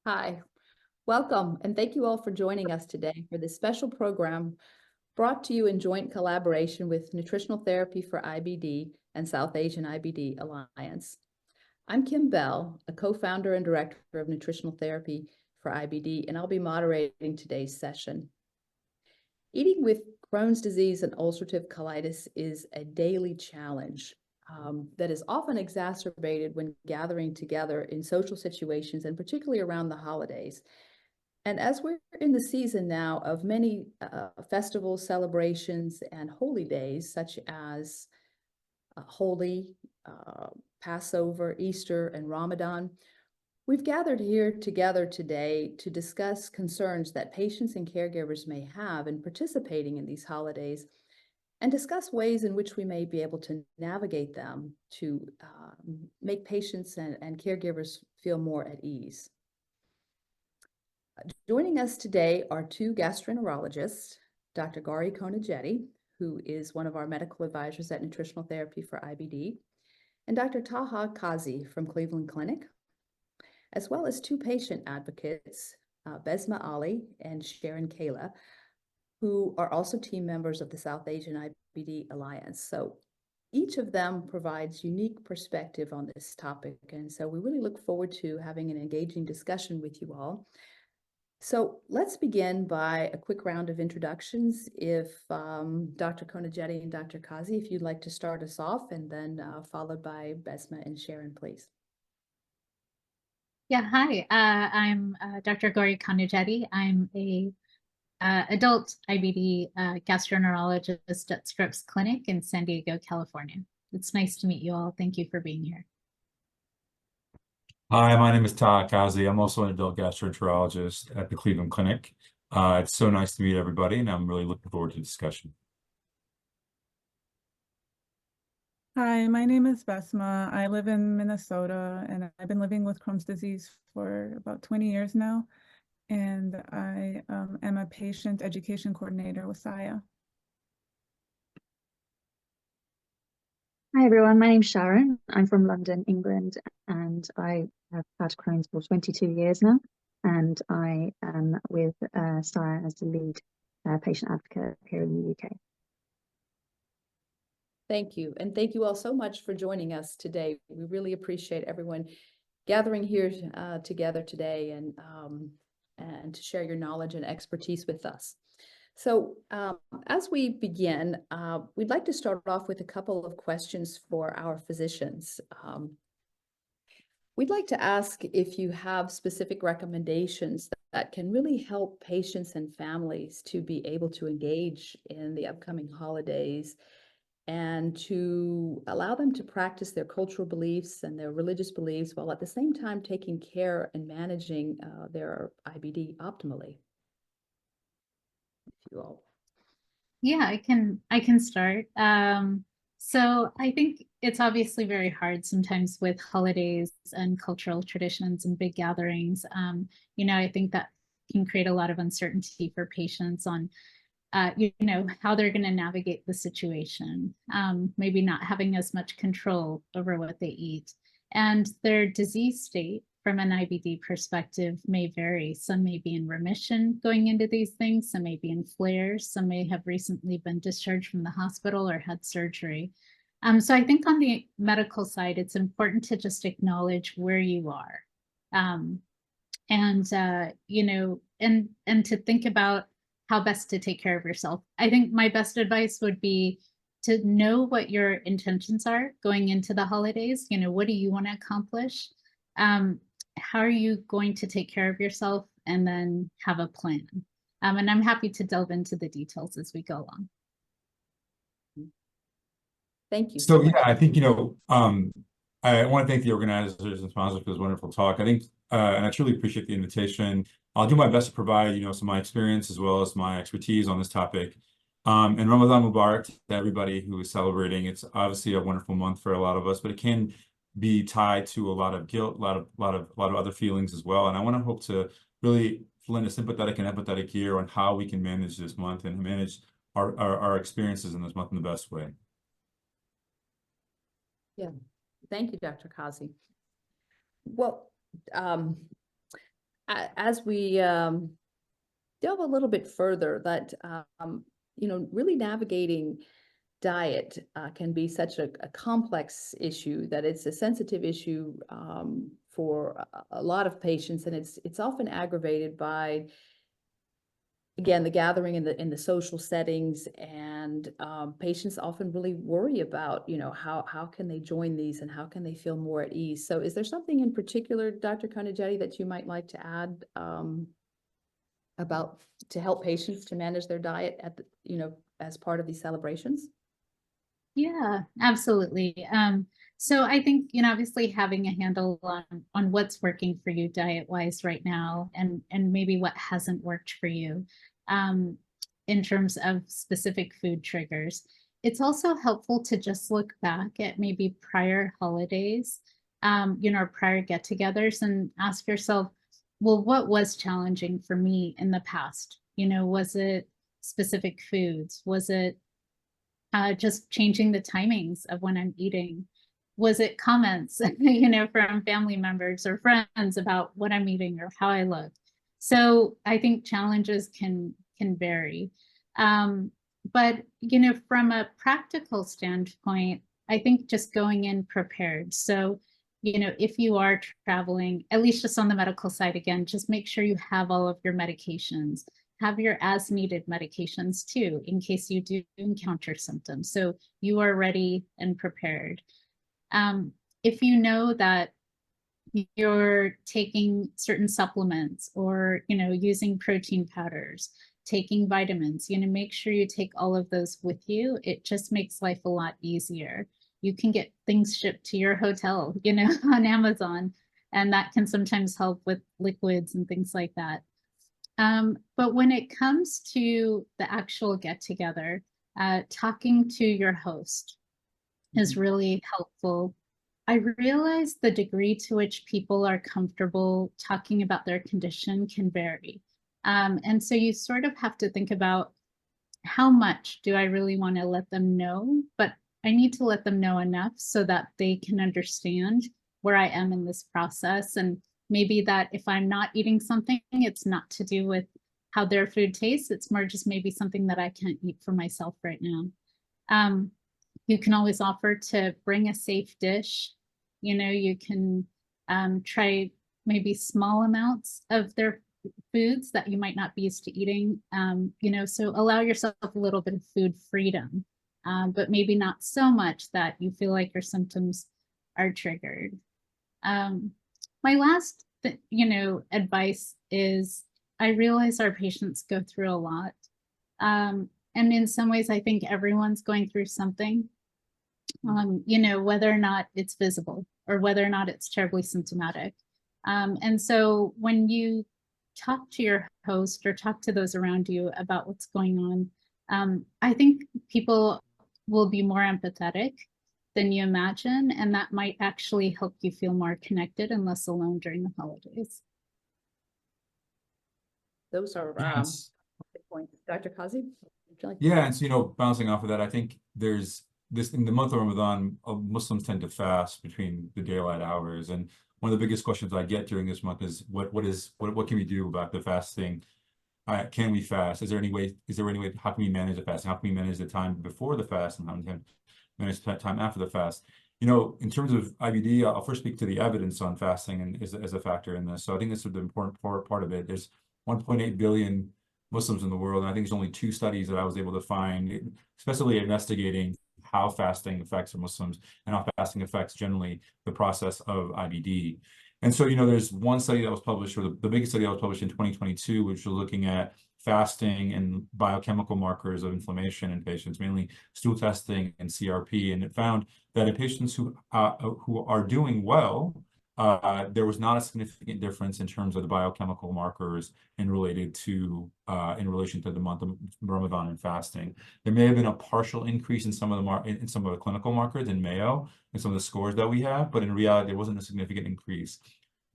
Hi, welcome, and thank you all for joining us today for this special program brought to you in joint collaboration with Nutritional Therapy for IBD and South Asian IBD Alliance. I'm Kim Beall, a co-founder and director of Nutritional Therapy for IBD, and I'll be moderating today's session. Eating with Crohn's disease and ulcerative colitis is a daily challenge that is often exacerbated when gathering together in social situations, and particularly around the holidays. And as we're in the season now of many festivals, celebrations, and holy days, such as Holy, Passover, Easter, and Ramadan, we've gathered here together today to discuss concerns that patients and caregivers may have in participating in these holidays, and discuss ways in which we may be able to navigate them to make patients and caregivers feel more at ease. Joining us today are two gastroenterologists, Dr. Gauree Konijeti, who is one of our medical advisors at Nutritional Therapy for IBD, and Dr. Taha Qazi from Cleveland Clinic, as well as two patient advocates, Basmah and Sharan, Khela, who are also team members of the South Asian IBD Alliance. So each of them provides unique perspective on this topic, and so we really look forward to having an engaging discussion with you all. So let's begin by a quick round of introductions. If Dr. Konijeti and Dr. Qazi, if you'd like to start us off, and then followed by Basmah and Sharan, please. Yeah, hi. I'm Dr. Gauree Konijeti. I'm a adult IBD gastroenterologist at Scripps Clinic in San Diego, California. It's nice to meet you all. Thank you for being here. Hi, my name is Taha Qazi. I'm also an adult gastroenterologist at the Cleveland Clinic. It's so nice to meet everybody, and I'm really looking forward to the discussion. Hi, my name is Basmah. I live in Minnesota, and I've been living with Crohn's disease for about 20 years now. And I am a patient education coordinator with SAIA. Hi everyone, my name's Sharan. I'm from London, England, and I have had Crohn's for 22 years now. And I am with SAIA as the lead patient advocate here in the UK. Thank you. And thank you all so much for joining us today. We really appreciate everyone gathering here together today and to share your knowledge and expertise with us. So as we begin, we'd like to start off with a couple of questions for our physicians. We'd like to ask if you have specific recommendations that can really help patients and families to be able to engage in the upcoming holidays and to allow them to practice their cultural beliefs and their religious beliefs while at the same time taking care and managing their IBD optimally. If you all. Yeah, I can start. So I think it's obviously very hard sometimes with holidays and cultural traditions and big gatherings. I think that can create a lot of uncertainty for patients on how they're going to navigate the situation, maybe not having as much control over what they eat. And their disease state from an IBD perspective may vary. Some may be in remission going into these things, some may be in flares, some may have recently been discharged from the hospital or had surgery. So I think on the medical side, it's important to just acknowledge where you are. And to think about how best to take care of yourself. I think my best advice would be to know what your intentions are going into the holidays. What do you want to accomplish? How are you going to take care of yourself? And then have a plan. And I'm happy to delve into the details as we go along. Thank you. So yeah, I think, I want to thank the organizers and sponsors for this wonderful talk. I think, and I truly appreciate the invitation. I'll do my best to provide, some of my experience as well as my expertise on this topic. And Ramadan Mubarak to everybody who is celebrating. It's obviously a wonderful month for a lot of us, but it can be tied to a lot of guilt, a lot of other feelings as well. And I want to hope to really lend a sympathetic and empathetic ear on how we can manage this month and manage our experiences in this month in the best way. Yeah, thank you, Dr. Qazi. Well, as we delve a little bit further, that really navigating diet can be such a complex issue, that it's a sensitive issue for a lot of patients, and it's often aggravated by, again, the gathering in the social settings, and patients often really worry about, how can they join these and how can they feel more at ease. So is there something in particular, Dr. Konijeti, that you might like to add about to help patients to manage their diet at as part of these celebrations? Yeah, absolutely. So I think, obviously having a handle on what's working for you diet-wise right now, and maybe what hasn't worked for you in terms of specific food triggers. It's also helpful to just look back at maybe prior holidays, or prior get-togethers, and ask yourself, well, what was challenging for me in the past? Was it specific foods? Was it just changing the timings of when I'm eating? Was it comments, from family members or friends about what I'm eating or how I look? So I think challenges can vary. But, from a practical standpoint, I think just going in prepared. So, if you are traveling, at least just on the medical side, again, just make sure you have all of your medications. Have your as needed medications too, in case you do encounter symptoms. So you are ready and prepared. If you know that you're taking certain supplements, or, using protein powders, taking vitamins, make sure you take all of those with you. It just makes life a lot easier. You can get things shipped to your hotel, on Amazon, and that can sometimes help with liquids and things like that. But when it comes to the actual get-together, talking to your host is really helpful. I realize the degree to which people are comfortable talking about their condition can vary. And so you sort of have to think about, how much do I really want to let them know? But I need to let them know enough so that they can understand where I am in this process. And maybe that if I'm not eating something, it's not to do with how their food tastes. It's more just maybe something that I can't eat for myself right now. You can always offer to bring a safe dish. You can try maybe small amounts of their foods that you might not be used to eating. So allow yourself a little bit of food freedom, but maybe not so much that you feel like your symptoms are triggered. My last, advice is, I realize our patients go through a lot. And in some ways, I think everyone's going through something, whether or not it's visible or whether or not it's terribly symptomatic. And so when you talk to your host or talk to those around you about what's going on, I think people will be more empathetic than you imagine, and that might actually help you feel more connected and less alone during the holidays. Those are Yes. good points. Dr. Qazi, would you like to? Yeah, and so, bouncing off of that, I think there's this, in the month of Ramadan, Muslims tend to fast between the daylight hours, and one of the biggest questions I get during this month is, what can we do about the fasting? Can we fast? Is there any way, how can we manage the fasting? How can we manage the time before the fast, and how can we manage the time after the fast? In terms of IBD, I'll first speak to the evidence on fasting and as a factor in this. So I think this is the important part of it. There's 1.8 billion Muslims in the world, and I think there's only 2 studies that I was able to find, especially investigating how fasting affects Muslims and how fasting affects generally the process of IBD. And so, there's one study that was published, or the biggest study that was published in 2022, which was looking at fasting and biochemical markers of inflammation in patients, mainly stool testing and CRP. And it found that in patients who are doing well, there was not a significant difference in terms of the biochemical markers in relation to the month of Ramadan and fasting. There may have been a partial increase in some of the clinical markers in Mayo and some of the scores that we have, but in reality, there wasn't a significant increase.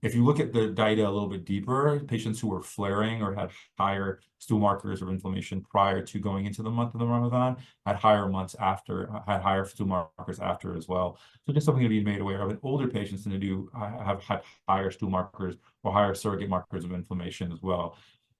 If you look at the data a little bit deeper, patients who were flaring or had higher stool markers of inflammation prior to going into the month of the Ramadan had higher stool markers after as well. So just something to be made aware of. And older patients tend to have higher stool markers or higher surrogate markers of inflammation as well.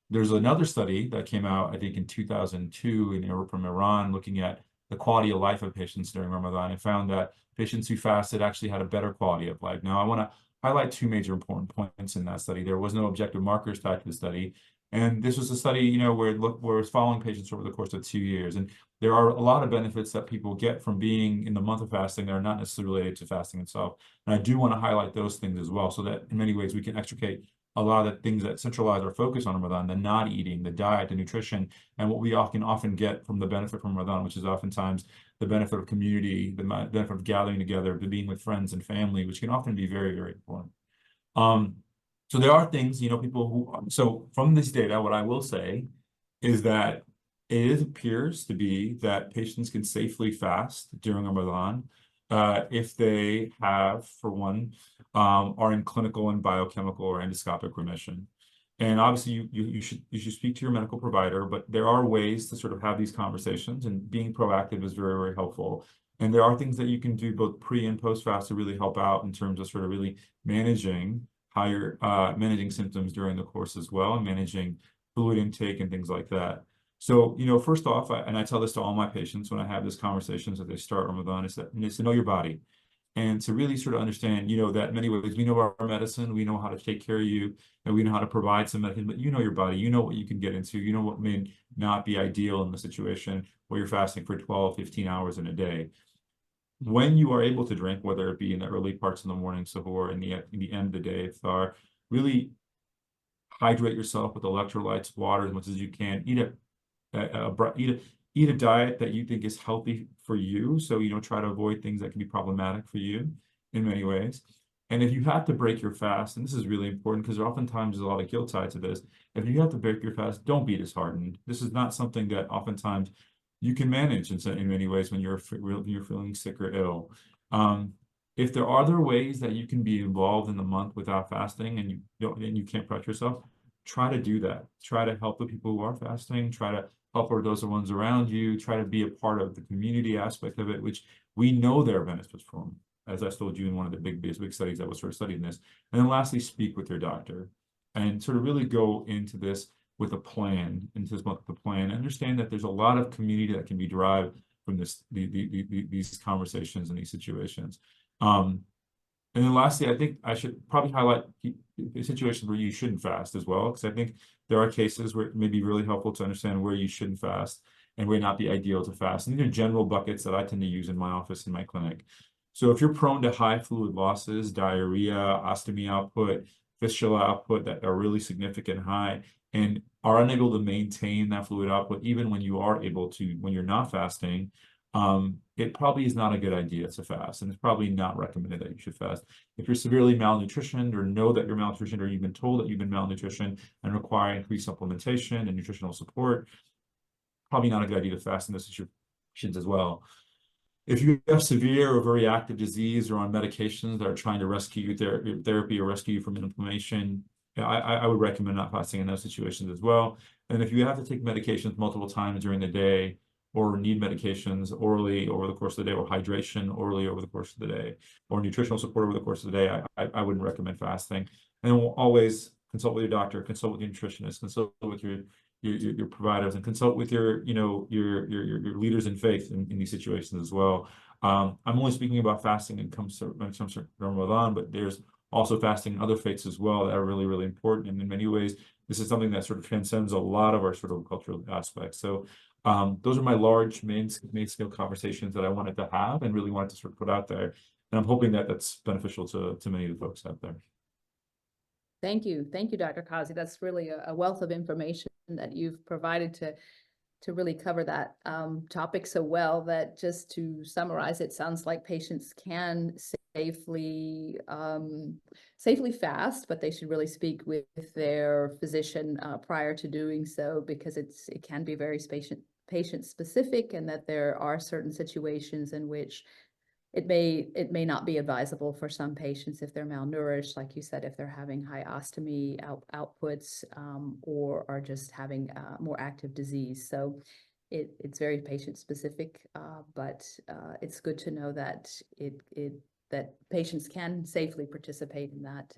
There's another study that came out, I think, in 2002 in Europe from Iran, looking at the quality of life of patients during Ramadan, and found that patients who fasted actually had a better quality of life. Now, I want to highlight two major important points in that study. There was no objective markers tied to the study. And this was a study, you know, where it's following patients over the course of 2 years. And there are a lot of benefits that people get from being in the month of fasting that are not necessarily related to fasting itself. And I do want to highlight those things as well, so that in many ways we can extricate a lot of the things that centralize our focus on Ramadan, the not eating, the diet, the nutrition, and what we often get from the benefit from Ramadan, which is oftentimes the benefit of community, the benefit of gathering together, the being with friends and family, which can often be very, very important. So there are things, you know, so from this data, what I will say is that it appears to be that patients can safely fast during Ramadan if they have, for one, are in clinical and biochemical or endoscopic remission. And obviously you should speak to your medical provider, but there are ways to sort of have these conversations, and being proactive is very, very helpful. And there are things that you can do both pre and post fast to really help out in terms of sort of really managing managing symptoms during the course as well, and managing fluid intake and things like that. So, you know, first off, and I tell this to all my patients when I have these conversations as they start Ramadan, is to know your body, and to really sort of understand, you know, that in many ways we know our medicine, we know how to take care of you, and we know how to provide some medicine, but you know your body, you know what you can get into, you know what may not be ideal in the situation where you're fasting for 12, 15 hours in a day. When you are able to drink, whether it be in the early parts of the morning, sahur, in the end of the day, iftar, really hydrate yourself with electrolytes, water as much as you can. Eat a diet that you think is healthy for you. So, you know, try to avoid things that can be problematic for you in many ways. And if you have to break your fast, and this is really important because oftentimes there's a lot of guilt tied to this, if you have to break your fast, don't be disheartened. This is not something that oftentimes you can manage in many ways when you're feeling sick or ill. If there are other ways that you can be involved in the month without fasting, and you can't pressure yourself, try to do that. Try to help the people who are fasting. Try to help those ones around you. Try to be a part of the community aspect of it, which we know there are benefits from, as I told you in one of the big studies that was sort of studying this. And then lastly, speak with your doctor and sort of really go into this with a plan, understand that there's a lot of community that can be derived from these conversations and these situations. And then lastly, I think I should probably highlight situations where you shouldn't fast as well, because I think there are cases where it may be really helpful to understand where you shouldn't fast and where it not be ideal to fast. And these are general buckets that I tend to use in my office, in my clinic. So if you're prone to high fluid losses, diarrhea, ostomy output, fistula output that are really significant high, and are unable to maintain that fluid output even when you are able to, when you're not fasting, it probably is not a good idea to fast, and it's probably not recommended that you should fast. If you're severely malnutritioned, or know that you're malnutritioned, or you've been told that you've been malnutritioned and require increased supplementation and nutritional support, probably not a good idea to fast in those situations as well. If you have severe or very active disease, or on medications that are trying to rescue your therapy or rescue you from inflammation, I would recommend not fasting in those situations as well. And if you have to take medications multiple times during the day, or need medications orally over the course of the day, or hydration orally over the course of the day, or nutritional support over the course of the day, I wouldn't recommend fasting. And we'll always consult with your doctor, consult with your nutritionist, consult with your providers, and consult with your leaders in faith in these situations as well. I'm only speaking about fasting when it comes to Ramadan, but there's also fasting in other faiths as well that are really, really important. And in many ways, this is something that sort of transcends a lot of our sort of cultural aspects. So those are my large main scale conversations that I wanted to have and really wanted to sort of put out there. And I'm hoping that that's beneficial to many of the folks out there. Thank you, Dr. Qazi. That's really a wealth of information that you've provided to really cover that topic so well, that just to summarize, it sounds like patients can safely fast, but they should really speak with their physician prior to doing so, because it can be very patient specific, and that there are certain situations in which it may not be advisable for some patients if they're malnourished, like you said, if they're having high ostomy outputs, or are just having more active disease. So it's very patient specific, but it's good to know that that patients can safely participate in that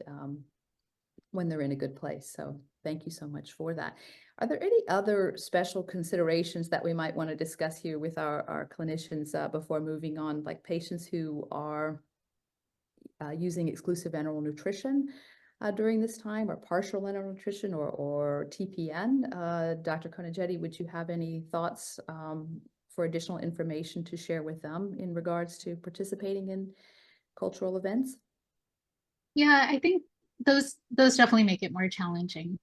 when they're in a good place. So thank you so much for that. Are there any other special considerations that we might want to discuss here with our clinicians before moving on, like patients who are using exclusive enteral nutrition during this time, or partial enteral nutrition, or TPN? Dr. Konijeti, would you have any thoughts for additional information to share with them in regards to participating in cultural events? Yeah, I think those definitely make it more challenging,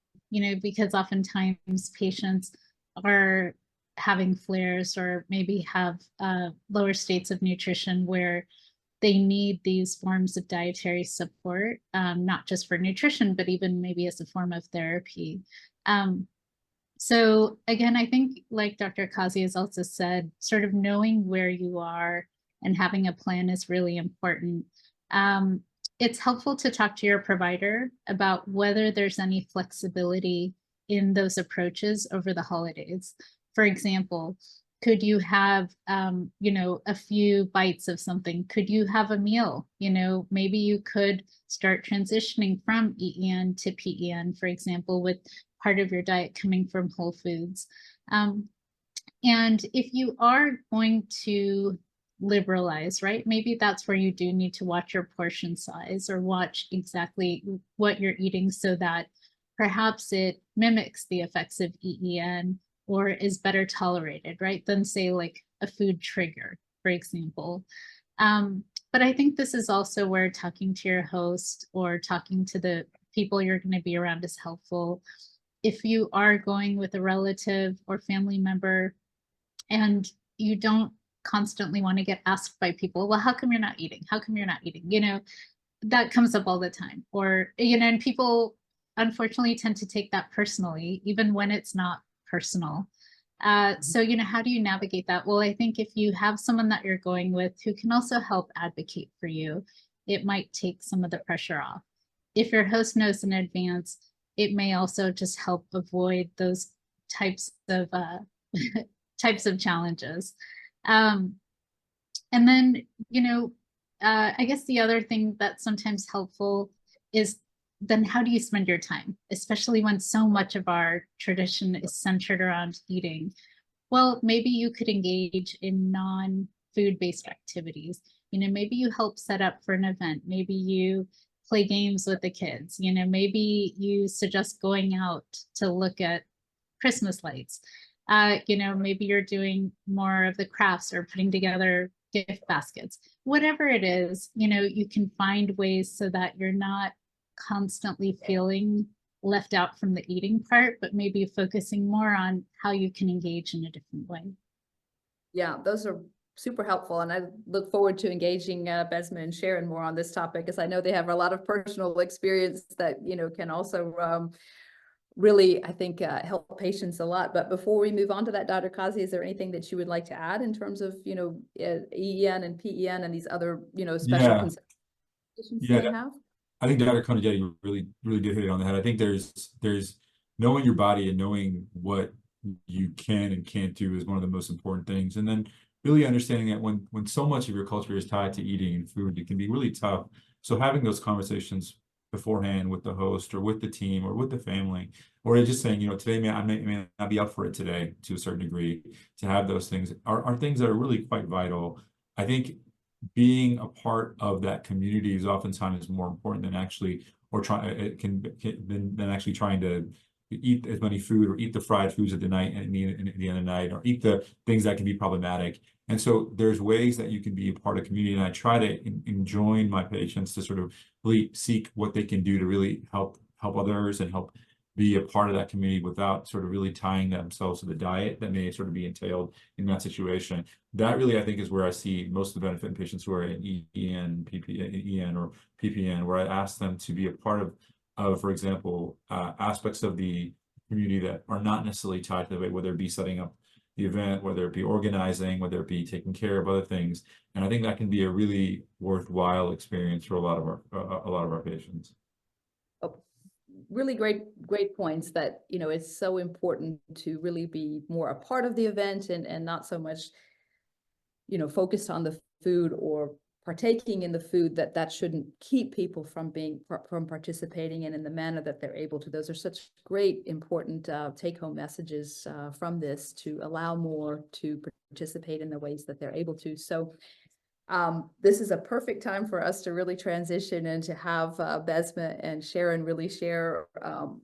because oftentimes patients are having flares or maybe have lower states of nutrition where they need these forms of dietary support, not just for nutrition, but even maybe as a form of therapy. So again, I think like Dr. Qazi has also said, sort of knowing where you are and having a plan is really important. It's helpful to talk to your provider about whether there's any flexibility in those approaches over the holidays. For example, could you have, a few bites of something? Could you have a meal? Maybe you could start transitioning from EEN to PEN, for example, with part of your diet coming from whole foods. And if you are going to liberalize, right? Maybe that's where you do need to watch your portion size or watch exactly what you're eating so that perhaps it mimics the effects of EEN or is better tolerated, right? Than say like a food trigger, for example. But I think this is also where talking to your host or talking to the people you're going to be around is helpful. If you are going with a relative or family member and you don't constantly want to get asked by people, well, how come you're not eating? How come you're not eating? That comes up all the time. Or, and people unfortunately tend to take that personally, even when it's not personal. So, how do you navigate that? Well, I think if you have someone that you're going with who can also help advocate for you, it might take some of the pressure off. If your host knows in advance, it may also just help avoid those types of challenges. And then, I guess the other thing that's sometimes helpful is then how do you spend your time, especially when so much of our tradition is centered around eating? Well, maybe you could engage in non-food-based activities. Maybe you help set up for an event. Maybe you play games with the kids. Maybe you suggest going out to look at Christmas lights. Maybe you're doing more of the crafts or putting together gift baskets. Whatever it is, you can find ways so that you're not constantly feeling left out from the eating part, but maybe focusing more on how you can engage in a different way. Yeah, those are super helpful. And I look forward to engaging Basmah and Sharan more on this topic, because I know they have a lot of personal experience that, can also really, I think, help patients a lot. But before we move on to that, Dr. Qazi, is there anything that you would like to add in terms of, EEN and PEN and these other, special considerations they have? I think Dr. Konijeti really did hit it on the head. I think there's knowing your body and knowing what you can and can't do is one of the most important things. And then really understanding that when so much of your culture is tied to eating and food, it can be really tough. So having those conversations beforehand with the host or with the team or with the family, or just saying, today I may not be up for it today to a certain degree, to have those things are things that are really quite vital. I think being a part of that community is oftentimes more important than actually, or than actually trying to eat as many food or eat the fried foods at the night and at the end of the night, or eat the things that can be problematic. And so there's ways that you can be a part of community. And I try to enjoin my patients to sort of really seek what they can do to really help others and help be a part of that community without sort of really tying themselves to the diet that may sort of be entailed in that situation. That really, I think, is where I see most of the benefit in patients who are in EEN, EEN or PPN, where I ask them to be a part of, for example, aspects of the community that are not necessarily tied to the weight, whether it be setting up the event, whether it be organizing, whether it be taking care of other things. And I think that can be a really worthwhile experience for a lot of our patients. Oh, really great points that, it's so important to really be more a part of the event and not so much, focused on the food or partaking in the food, that shouldn't keep people from participating in the manner that they're able to. Those are such great, important take-home messages from this, to allow more to participate in the ways that they're able to. So this is a perfect time for us to really transition and to have Basmah and Sharan really share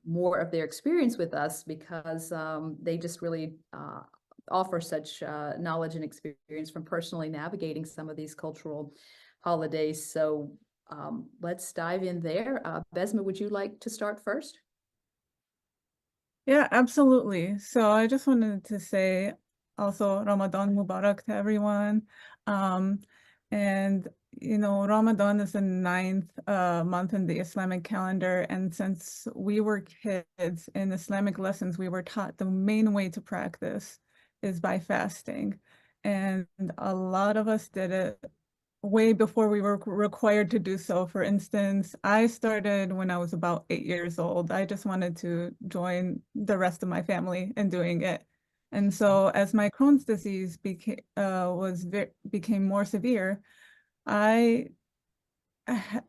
more of their experience with us, because they just really offer such knowledge and experience from personally navigating some of these cultural holidays. So let's dive in there. Basmah, would you like to start first? Yeah, absolutely. So I just wanted to say also Ramadan Mubarak to everyone. And Ramadan is the 9th month in the Islamic calendar. And since we were kids in Islamic lessons, we were taught the main way to practice is by fasting. And a lot of us did it way before we were required to do so. For instance, I started when I was about 8 years old. I just wanted to join the rest of my family in doing it. And so as my Crohn's disease became more severe, it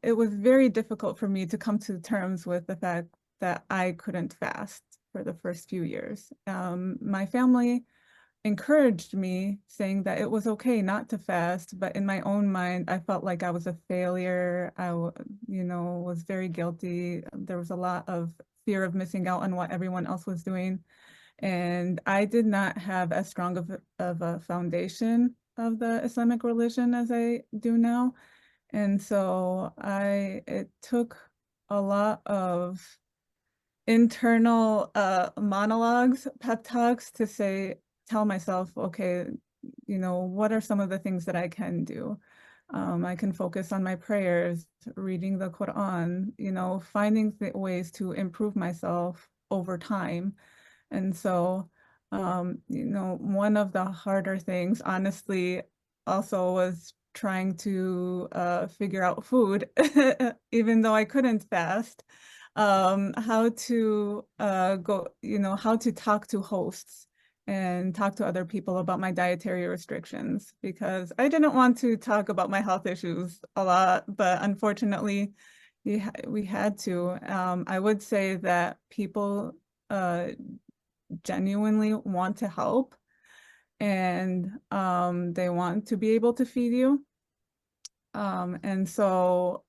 was very difficult for me to come to terms with the fact that I couldn't fast for the first few years. My family encouraged me, saying that it was okay not to fast, but in my own mind, I felt like I was a failure. I was very guilty. There was a lot of fear of missing out on what everyone else was doing. And I did not have as strong of a foundation of the Islamic religion as I do now. And so it took a lot of internal monologues, pep talks to tell myself, okay, what are some of the things that I can do? I can focus on my prayers, reading the Quran, finding ways to improve myself over time. And so, one of the harder things, honestly, also was trying to figure out food, even though I couldn't fast, how to how to talk to hosts and talk to other people about my dietary restrictions, because I didn't want to talk about my health issues a lot, but unfortunately, we had to. I would say that people genuinely want to help, and they want to be able to feed you. And so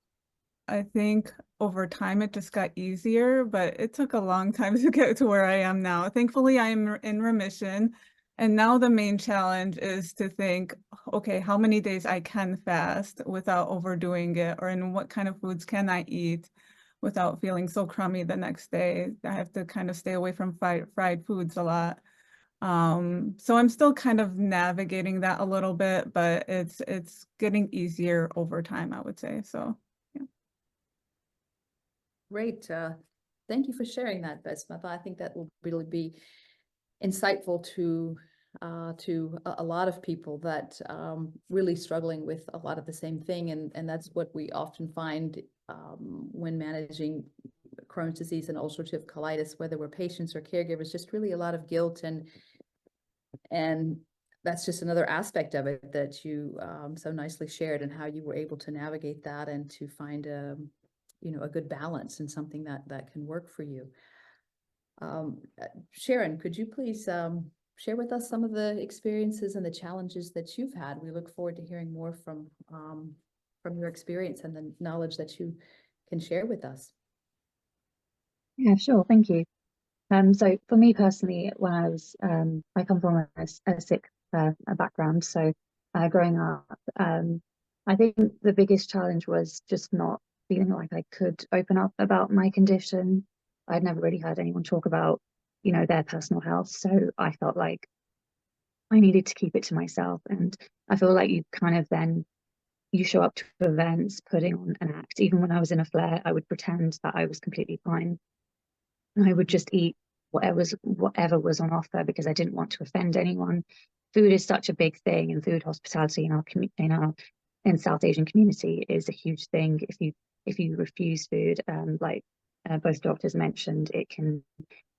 I think over time it just got easier, but it took a long time to get to where I am now. Thankfully, I am in remission. And now the main challenge is to think, okay, how many days I can fast without overdoing it, or in what kind of foods can I eat without feeling so crummy the next day. I have to kind of stay away from fried foods a lot. So I'm still kind of navigating that a little bit, but it's getting easier over time, I would say. So yeah. Great. Thank you for sharing that, Basmah. I think that will really be insightful to a lot of people that really struggling with a lot of the same thing, and that's what we often find when managing Crohn's disease and ulcerative colitis, whether we're patients or caregivers, just really a lot of guilt, and that's just another aspect of it that you so nicely shared, and how you were able to navigate that and to find a good balance and something that can work for you. Sharan, could you please share with us some of the experiences and the challenges that you've had? We look forward to hearing more from your experience and the knowledge that you can share with us. Yeah, sure. Thank you. So for me personally, when I come from a sick background. So growing up, I think the biggest challenge was just not feeling like I could open up about my condition. I'd never really heard anyone talk about, their personal health. So I felt like I needed to keep it to myself. And I feel like you show up to events putting on an act. Even when I was in a flare, I would pretend that I was completely fine. And I would just eat whatever was on offer, because I didn't want to offend anyone. Food is such a big thing, and food hospitality in South Asian community is a huge thing. If you refuse food, like both doctors mentioned, it can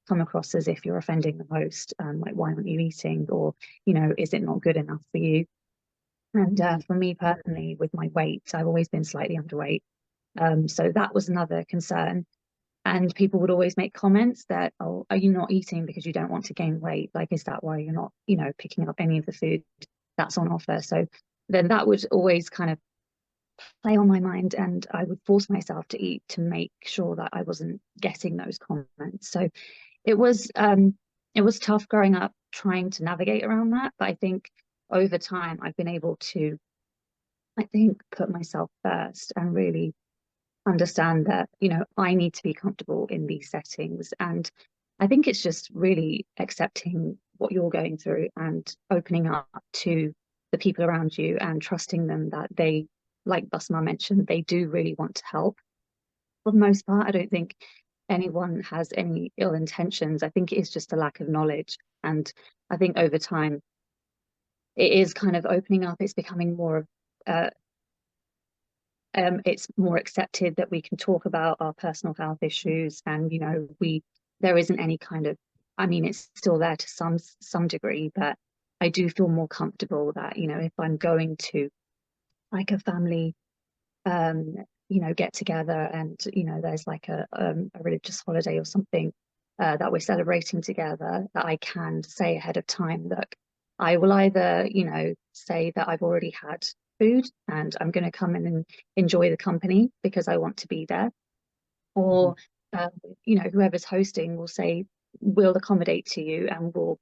come across as if you're offending the host, like, why aren't you eating, or is it not good enough for you? And for me personally, with my weight, I've always been slightly underweight. So that was another concern. And people would always make comments that, oh, are you not eating because you don't want to gain weight? Like, is that why you're not, picking up any of the food that's on offer? So then that would always kind of play on my mind, and I would force myself to eat to make sure that I wasn't getting those comments. So it was tough growing up trying to navigate around that. But I think over time I've been able to, put myself first and really understand that, I need to be comfortable in these settings. And I think it's just really accepting what you're going through and opening up to the people around you and trusting them that they, like Basmah mentioned, they do really want to help. For the most part, I don't think anyone has any ill intentions. I think it is just a lack of knowledge. And I think over time, it is kind of opening up. It's becoming more it's more accepted that we can talk about our personal health issues, and there isn't any kind of, I mean, it's still there to some degree, but I do feel more comfortable that if I'm going to like a family get together, and there's like a religious holiday or something that we're celebrating together, that I can say ahead of time, look, I will either say that I've already had food and I'm going to come in and enjoy the company because I want to be there, or whoever's hosting will say we'll accommodate to you and we'll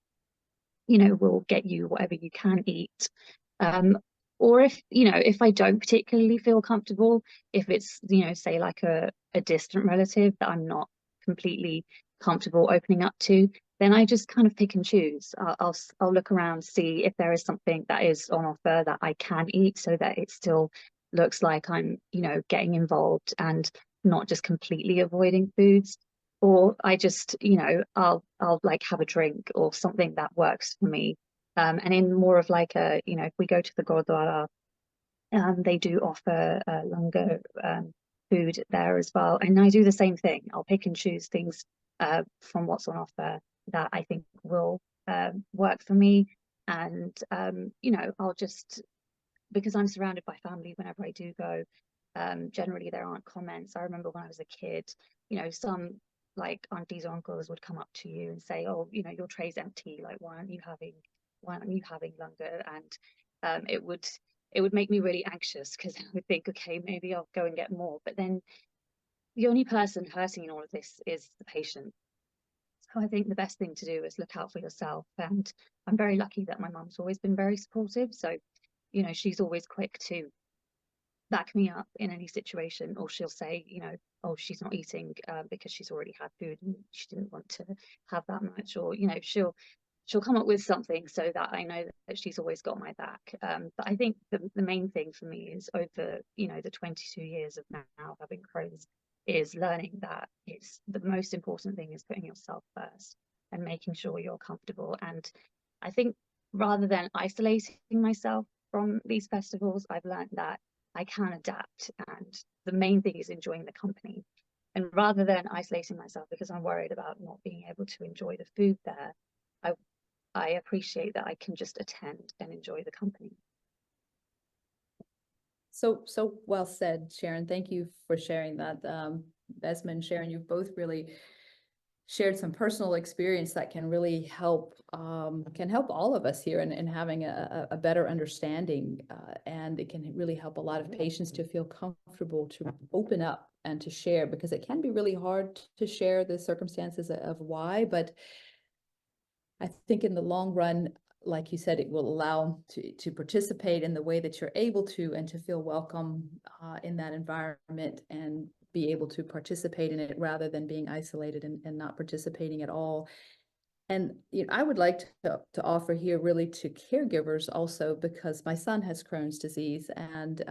get you whatever you can eat. Or if I don't particularly feel comfortable, if it's say like a distant relative that I'm not completely comfortable opening up to, then I just kind of pick and choose. I'll look around, see if there is something that is on offer that I can eat, so that it still looks like I'm getting involved and not just completely avoiding foods. Or I just I'll like have a drink or something that works for me. And in more of like a if we go to the Gurdwara, they do offer longer food there as well, and I do the same thing. I'll pick and choose things from what's on offer that I think will work for me. And I'll just, because I'm surrounded by family whenever I do go, generally there aren't comments. I remember when I was a kid, some like aunties or uncles would come up to you and say, oh, your tray's empty, like why aren't you having longer? And it would make me really anxious, because I would think, okay, maybe I'll go and get more. But then the only person hurting in all of this is the patient. So I think the best thing to do is look out for yourself. And I'm very lucky that my mum's always been very supportive. So, she's always quick to back me up in any situation, or she'll say, oh, she's not eating because she's already had food and she didn't want to have that much, or she'll come up with something so that I know that she's always got my back. But I think the main thing for me is, over the 22 years of now having Crohn's, is learning that it's the most important thing is putting yourself first and making sure you're comfortable. And I think rather than isolating myself from these festivals, I've learned that I can adapt, and the main thing is enjoying the company. And rather than isolating myself because I'm worried about not being able to enjoy the food there, I appreciate that I can just attend and enjoy the company. So well said, Sharan. Thank you for sharing that. Basmah and Sharan, you've both really shared some personal experience that can really help all of us here in having a better understanding, and it can really help a lot of patients to feel comfortable to open up and to share, because it can be really hard to share the circumstances of why. But I think in the long run, like you said, it will allow to participate in the way that you're able to, and to feel welcome in that environment, and be able to participate in it rather than being isolated and not participating at all. And I would like to offer here really to caregivers also, because my son has Crohn's disease, and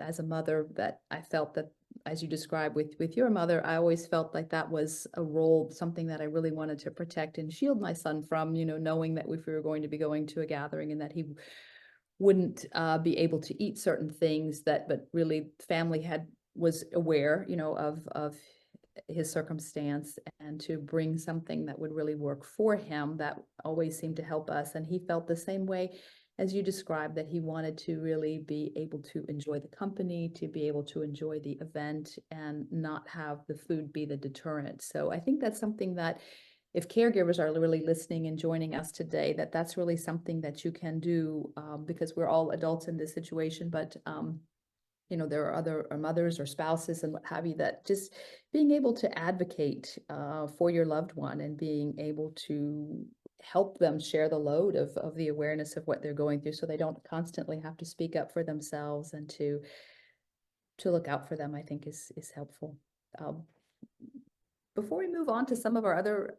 as a mother, that I felt that, as you described with your mother, I always felt like that was a role, something that I really wanted to protect and shield my son from, knowing that if we were going to be going to a gathering and that he wouldn't be able to eat certain things, but really family was aware, of his circumstance, and to bring something that would really work for him. That always seemed to help us, and he felt the same way. as you described, that he wanted to really be able to enjoy the company, to be able to enjoy the event, and not have the food be the deterrent. So I think that's something that, if caregivers are really listening and joining us today, that's really something that you can do, because we're all adults in this situation, but you know, there are other mothers or spouses and what have you, that just being able to advocate for your loved one and being able to help them share the load of the awareness of what they're going through, so they don't constantly have to speak up for themselves, and to look out for them, I think is helpful. Before we move on to some of our other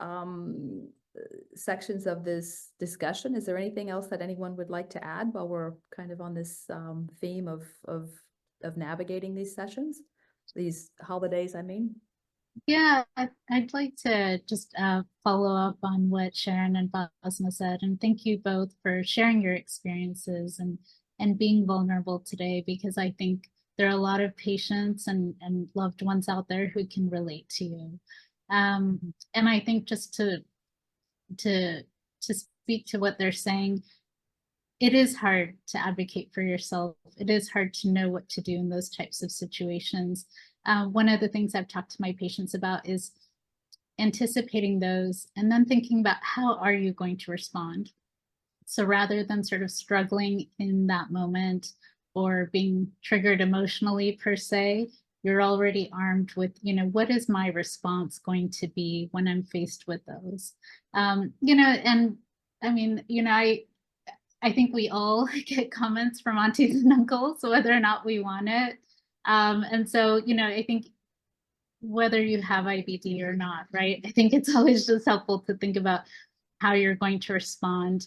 sections of this discussion, is there anything else that anyone would like to add while we're kind of on this theme of navigating these sessions, these holidays, I mean? Yeah, I'd like to just follow up on what Sharan and Basmah said, and thank you both for sharing your experiences and being vulnerable today, because I think there are a lot of patients and loved ones out there who can relate to you. And I think just to speak to what they're saying, it is hard to advocate for yourself. It is hard to know what to do in those types of situations. One of the things I've talked to my patients about is anticipating those and then thinking about how are you going to respond. So rather than sort of struggling in that moment or being triggered emotionally per se, you're already armed with, you know, what is my response going to be when I'm faced with those? You know, and I mean, you know, I think we all get comments from aunties and uncles, whether or not we want it. And so, you know, I think whether you have IBD or not, right? I think it's always just helpful to think about how you're going to respond.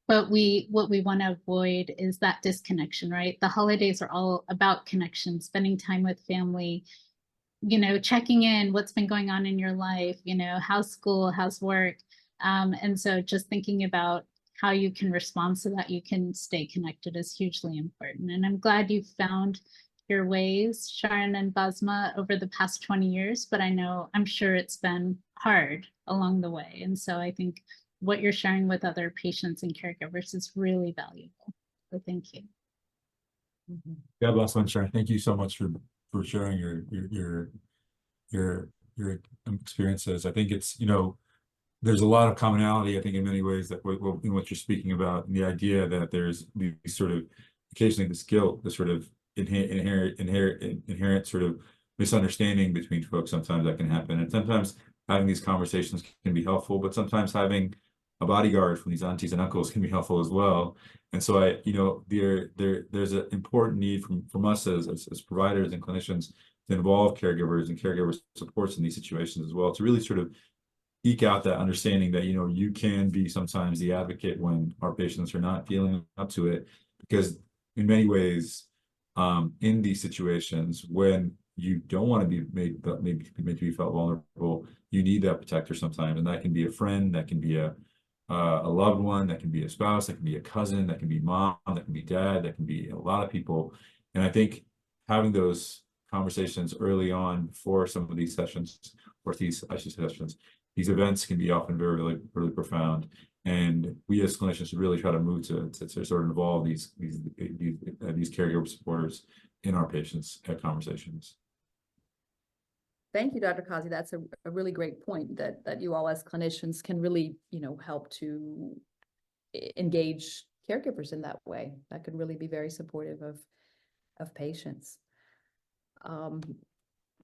But what we want to avoid is that disconnection, right? The holidays are all about connection, spending time with family, you know, checking in, what's been going on in your life, you know, how's school, how's work. And so just thinking about how you can respond so that you can stay connected is hugely important. And I'm glad you found your ways, Sharan and Basmah, over the past 20 years, but I'm sure it's been hard along the way. And so I think what you're sharing with other patients and caregivers is really valuable. So thank you. God bless you, Sharan. Thank you so much for sharing your experiences. I think it's, you know, there's a lot of commonality, I think, in many ways, that in what you're speaking about, and the idea that there's these sort of occasionally this guilt, this sort of inherent sort of misunderstanding between folks. Sometimes that can happen, and sometimes having these conversations can be helpful, but sometimes having a bodyguard from these aunties and uncles can be helpful as well. And so you know, there's an important need from us as providers and clinicians to involve caregivers and caregiver supports in these situations as well, to really sort of eke out that understanding that, you know, you can be sometimes the advocate when our patients are not feeling up to it, because in many ways, in these situations when you don't want to be made to be felt vulnerable, you need that protector sometimes, and that can be a friend, that can be a loved one, that can be a spouse, that can be a cousin, that can be mom, that can be dad, that can be a lot of people. And I think having those conversations early on before some of these sessions, or these sessions, these events can be often very, really profound. And we as clinicians should really try to move to sort of involve these caregiver supporters in our patients' conversations. Thank you, Dr. Qazi. That's a really great point, that you all as clinicians can really, you know, help to engage caregivers in that way. That could really be very supportive of patients.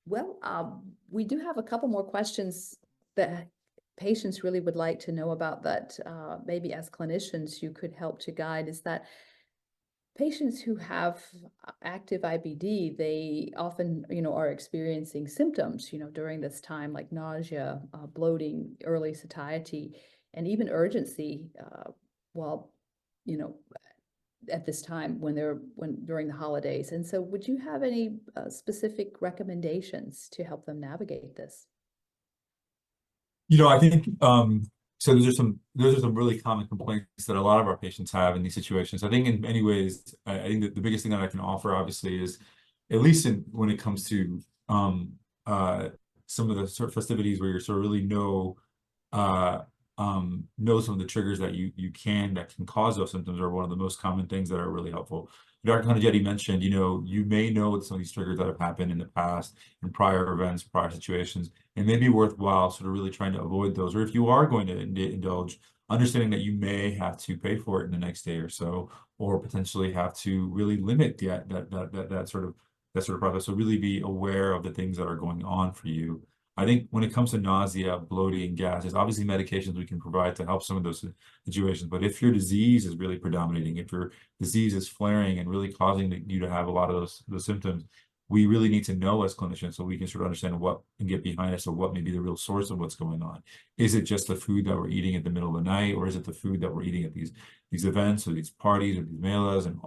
We do have a couple more questions that patients really would like to know about, that maybe as clinicians you could help to guide. Is that patients who have active IBD, they often, you know, are experiencing symptoms, you know, during this time, like nausea, bloating, early satiety, and even urgency, while, you know, at this time during the holidays. And so would you have any specific recommendations to help them navigate this? You know, I think so those are some really common complaints that a lot of our patients have in these situations. I think in many ways, I think that the biggest thing that I can offer, obviously, is, at least when it comes to some of the sort of festivities where you sort of really know know some of the triggers that that can cause those symptoms are one of the most common things that are really helpful. Dr. Konijeti mentioned, you may know some of these triggers that have happened in the past, in prior events, prior situations. It may be worthwhile sort of really trying to avoid those. Or if you are going to indulge, understanding that you may have to pay for it in the next day or so, or potentially have to really limit that sort of process. So really be aware of the things that are going on for you. I think when it comes to nausea, bloating, gas, there's obviously medications we can provide to help some of those situations. But if your disease is really predominating, if your disease is flaring and really causing you to have a lot of those symptoms, we really need to know as clinicians so we can sort of understand what and get behind us, or what may be the real source of what's going on. Is it just the food that we're eating at the middle of the night, or is it the food that we're eating at these events or these parties or these melas and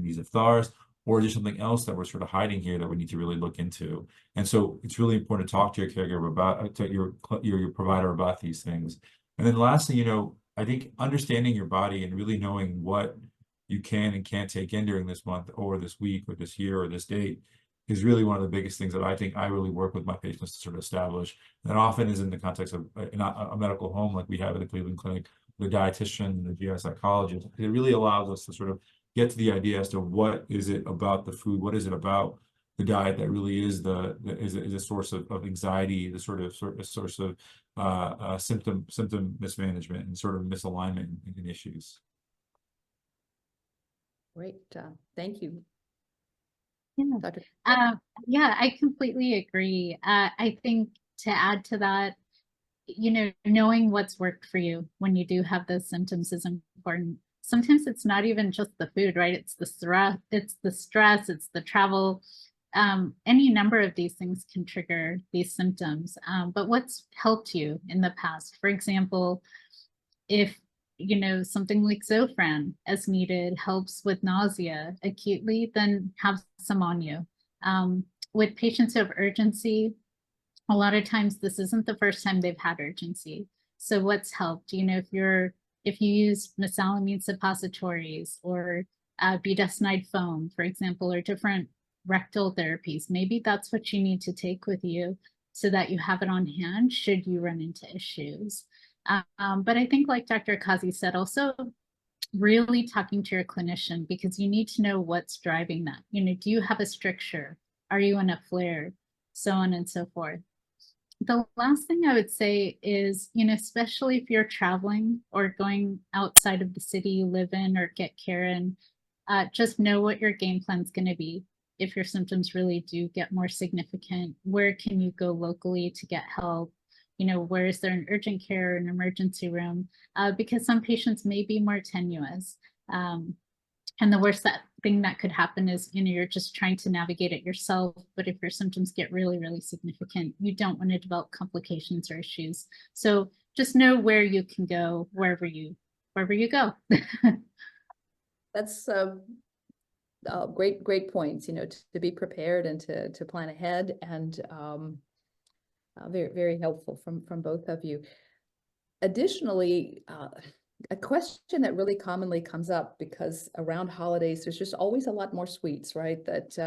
these iftars? Or is there something else that we're sort of hiding here that we need to really look into? And so it's really important to talk to your caregiver about, to your provider about these things. And then lastly, I think understanding your body and really knowing what you can and can't take in during this month or this week or this year or this date is really one of the biggest things that I think I really work with my patients to sort of establish. That often is in the context of a medical home like we have at the Cleveland Clinic, the dietitian, the GI psychologist. It really allows us to sort of get to the idea as to what is it about the food, what is it about the diet that really is is a source of anxiety, the source of symptom mismanagement and sort of misalignment in issues. Great, thank you. Yeah. Dr. Yeah, I completely agree. I think to add to that, knowing what's worked for you when you do have those symptoms is important. Sometimes it's not even just the food, right? It's the stress, it's the travel. Any number of these things can trigger these symptoms. But what's helped you in the past? For example, if something like Zofran as needed helps with nausea acutely, then have some on you. With patients who have urgency, a lot of times this isn't the first time they've had urgency. So what's helped? If you use mesalamine suppositories or budesonide foam, for example, or different rectal therapies, maybe that's what you need to take with you so that you have it on hand should you run into issues. But I think, like Dr. Qazi said, also really talking to your clinician, because you need to know what's driving that. Do you have a stricture? Are you in a flare? So on and so forth. The last thing I would say is, especially if you're traveling or going outside of the city you live in or get care in, just know what your game plan is going to be. If your symptoms really do get more significant, where can you go locally to get help? Where is there an urgent care or an emergency room? Because some patients may be more tenuous. And the worst thing that could happen is, you're just trying to navigate it yourself. But if your symptoms get really, really significant, you don't want to develop complications or issues. So just know where you can go, wherever you go. That's great points, to be prepared and to plan ahead, and very, very helpful from both of you. Additionally, a question that really commonly comes up, because around holidays, there's just always a lot more sweets, right? That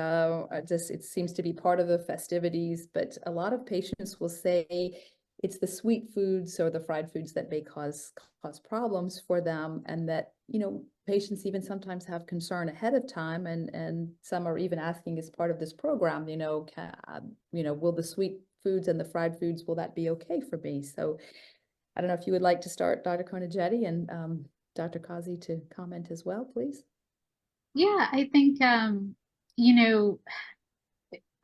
it seems to be part of the festivities, but a lot of patients will say it's the sweet foods or the fried foods that may cause problems for them, and that, patients even sometimes have concern ahead of time, and some are even asking as part of this program, will the sweet foods and the fried foods, will that be okay for me? So I don't know if you would like to start, Dr. Konijeti, and Dr. Qazi to comment as well, please. Yeah, I think, a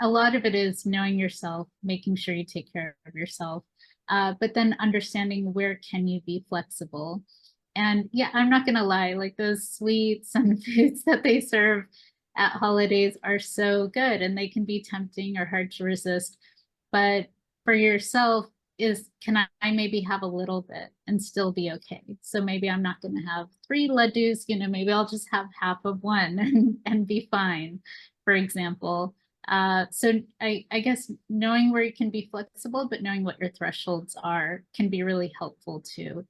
lot of it is knowing yourself, making sure you take care of yourself, but then understanding where can you be flexible. And yeah, I'm not going to lie, like those sweets and foods that they serve at holidays are so good, and they can be tempting or hard to resist. But for yourself, can I maybe have a little bit and still be okay? So maybe I'm not going to have 3 laddus, maybe I'll just have half of one and be fine, for example. So I guess knowing where you can be flexible, but knowing what your thresholds are can be really helpful too.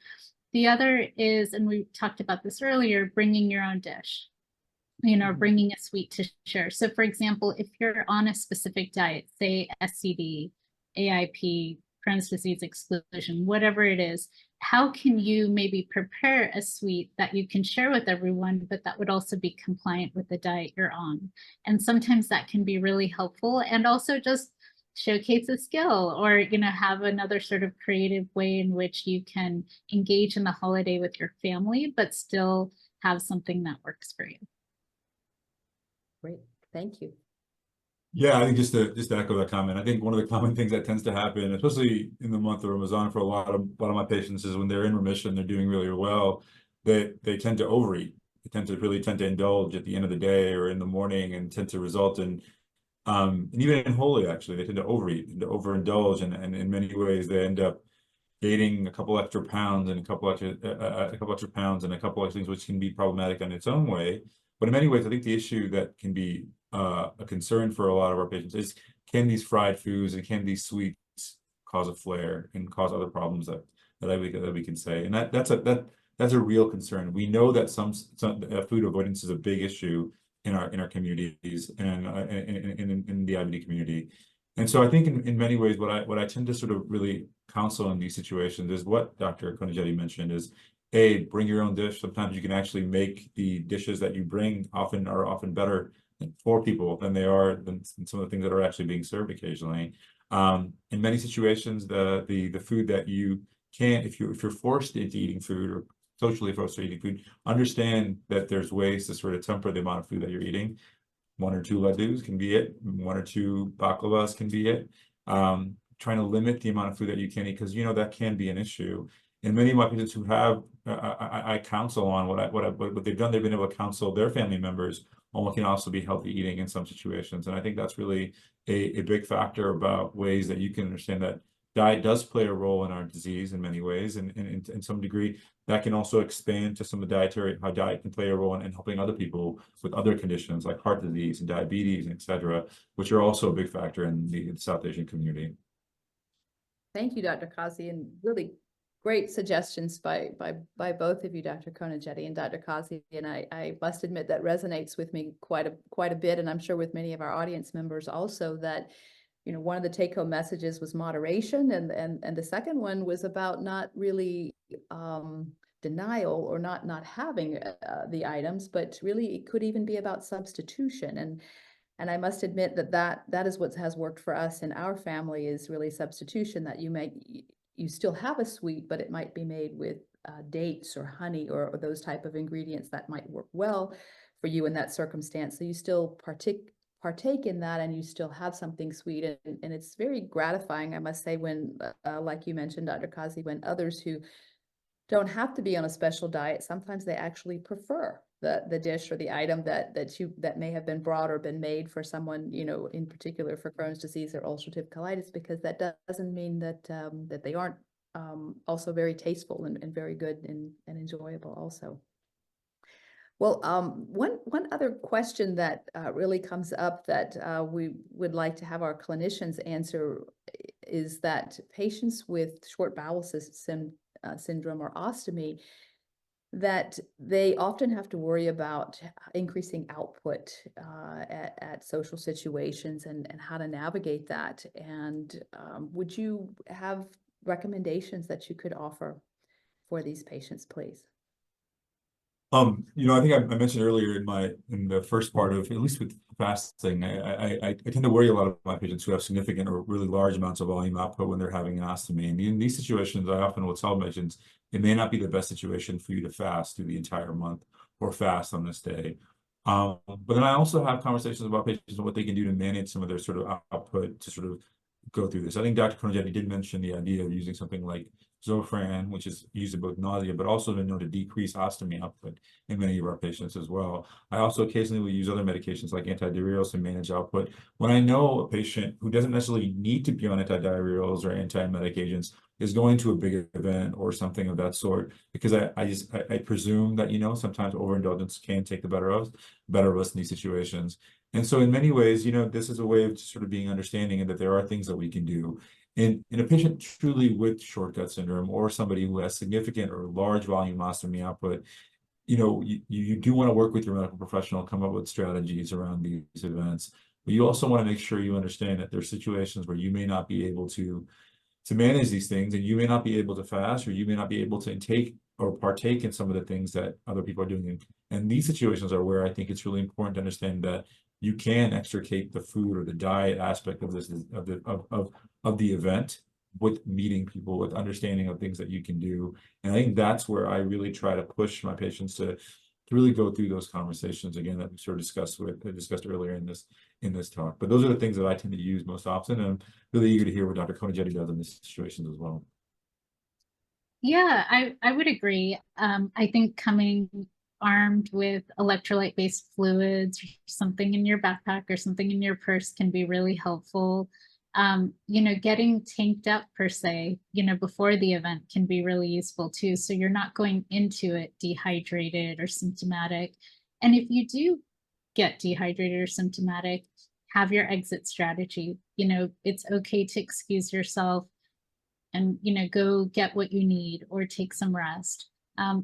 The other is, and we talked about this earlier, bringing your own dish, bringing a sweet to share. So for example, if you're on a specific diet, say SCD, AIP, Crohn's disease exclusion, whatever it is, how can you maybe prepare a sweet that you can share with everyone, but that would also be compliant with the diet you're on? And sometimes that can be really helpful, and also just showcase a skill, or have another sort of creative way in which you can engage in the holiday with your family, but still have something that works for you. Great, thank you. Yeah, I think just to echo that comment, I think one of the common things that tends to happen, especially in the month of Ramadan for a lot of my patients, is when they're in remission, they're doing really well, that they tend to overeat. They tend to indulge at the end of the day or in the morning, and tend to result in and even in Holy, actually, they tend to overeat and to overindulge, and in many ways they end up gaining a couple extra pounds and a couple extra pounds and a couple of things, which can be problematic in its own way. But in many ways, I think the issue that can be a concern for a lot of our patients is, can these fried foods and can these sweets cause a flare and cause other problems that we can say, and that's a real concern. We know that some food avoidance is a big issue in our communities and in the IBD community. And so I think in many ways, what I tend to sort of really counsel in these situations is what Dr. Konijeti mentioned is, bring your own dish. Sometimes you can actually make the dishes that you bring are often better for people than some of the things that are actually being served occasionally. In many situations, the food that you can't, if you're forced into eating food or socially forced to eating food, understand that there's ways to sort of temper the amount of food that you're eating. 1 or 2 laddus can be it. 1 or 2 baklavas can be it. Trying to limit the amount of food that you can eat, because that can be an issue. And many of my patients who have, I counsel on what they've done. They've been able to counsel their family members on what can also be healthy eating in some situations. And I think that's really a big factor about ways that you can understand that diet does play a role in our disease in many ways, and in some degree that can also expand to some of how diet can play a role in helping other people with other conditions like heart disease and diabetes, et cetera, which are also a big factor in the South Asian community. Thank you, Dr. Qazi, and really great suggestions by both of you, Dr. Konijeti and Dr. Qazi. And I must admit that resonates with me quite a bit, and I'm sure with many of our audience members also, that one of the take-home messages was moderation, and the second one was about not really denial or not having the items, but really it could even be about substitution. And I must admit that is what has worked for us in our family, is really substitution, that you still have a sweet, but it might be made with dates or honey or those type of ingredients that might work well for you in that circumstance. So you still partake in that, and you still have something sweet, and it's very gratifying, I must say, when like you mentioned, Dr. Qazi, when others who don't have to be on a special diet, sometimes they actually prefer the dish or the item that may have been brought or been made for someone, in particular for Crohn's disease or ulcerative colitis, because that doesn't mean that that they aren't also very tasteful and very good and enjoyable also. Well, one other question that really comes up that we would like to have our clinicians answer is that patients with short bowel syndrome or ostomy, that they often have to worry about increasing output at social situations and how to navigate that. And would you have recommendations that you could offer for these patients, please? I think I mentioned earlier in the first part of, at least with fasting, I tend to worry a lot of my patients who have significant or really large amounts of volume output when they're having an ostomy. And in these situations, I often will tell patients it may not be the best situation for you to fast through the entire month or fast on this day. But then I also have conversations about patients and what they can do to manage some of their sort of output to sort of go through this. I think Dr. Konijeti did mention the idea of using something like Zofran, which is used in both nausea, but also been known to decrease ostomy output in many of our patients as well. I also occasionally will use other medications like antidiarrheals to manage output. When I know a patient who doesn't necessarily need to be on antidiarrheals or anti-emetic agents is going to a big event or something of that sort, because I presume that, sometimes overindulgence can take the better of us in these situations. And so in many ways, this is a way of just sort of being understanding, and that there are things that we can do. In a patient truly with short gut syndrome, or somebody who has significant or large volume ostomy output, you do want to work with your medical professional, come up with strategies around these events. But you also want to make sure you understand that there's situations where you may not be able to to manage these things, and you may not be able to fast, or you may not be able to intake or partake in some of the things that other people are doing. And these situations are where I think it's really important to understand that you can extricate the food or the diet aspect of this of the event with meeting people, with understanding of things that you can do. And I think that's where I really try to push my patients to really go through those conversations again that we sort of discussed earlier in this talk. But those are the things that I tend to use most often, and I'm really eager to hear what Dr. Konijeti does in these situations as well. Yeah, I would agree. I think coming armed with electrolyte-based fluids, or something in your backpack or something in your purse can be really helpful. Getting tanked up per se, before the event can be really useful too. So you're not going into it dehydrated or symptomatic. And if you do get dehydrated or symptomatic, have your exit strategy. It's okay to excuse yourself and, go get what you need or take some rest.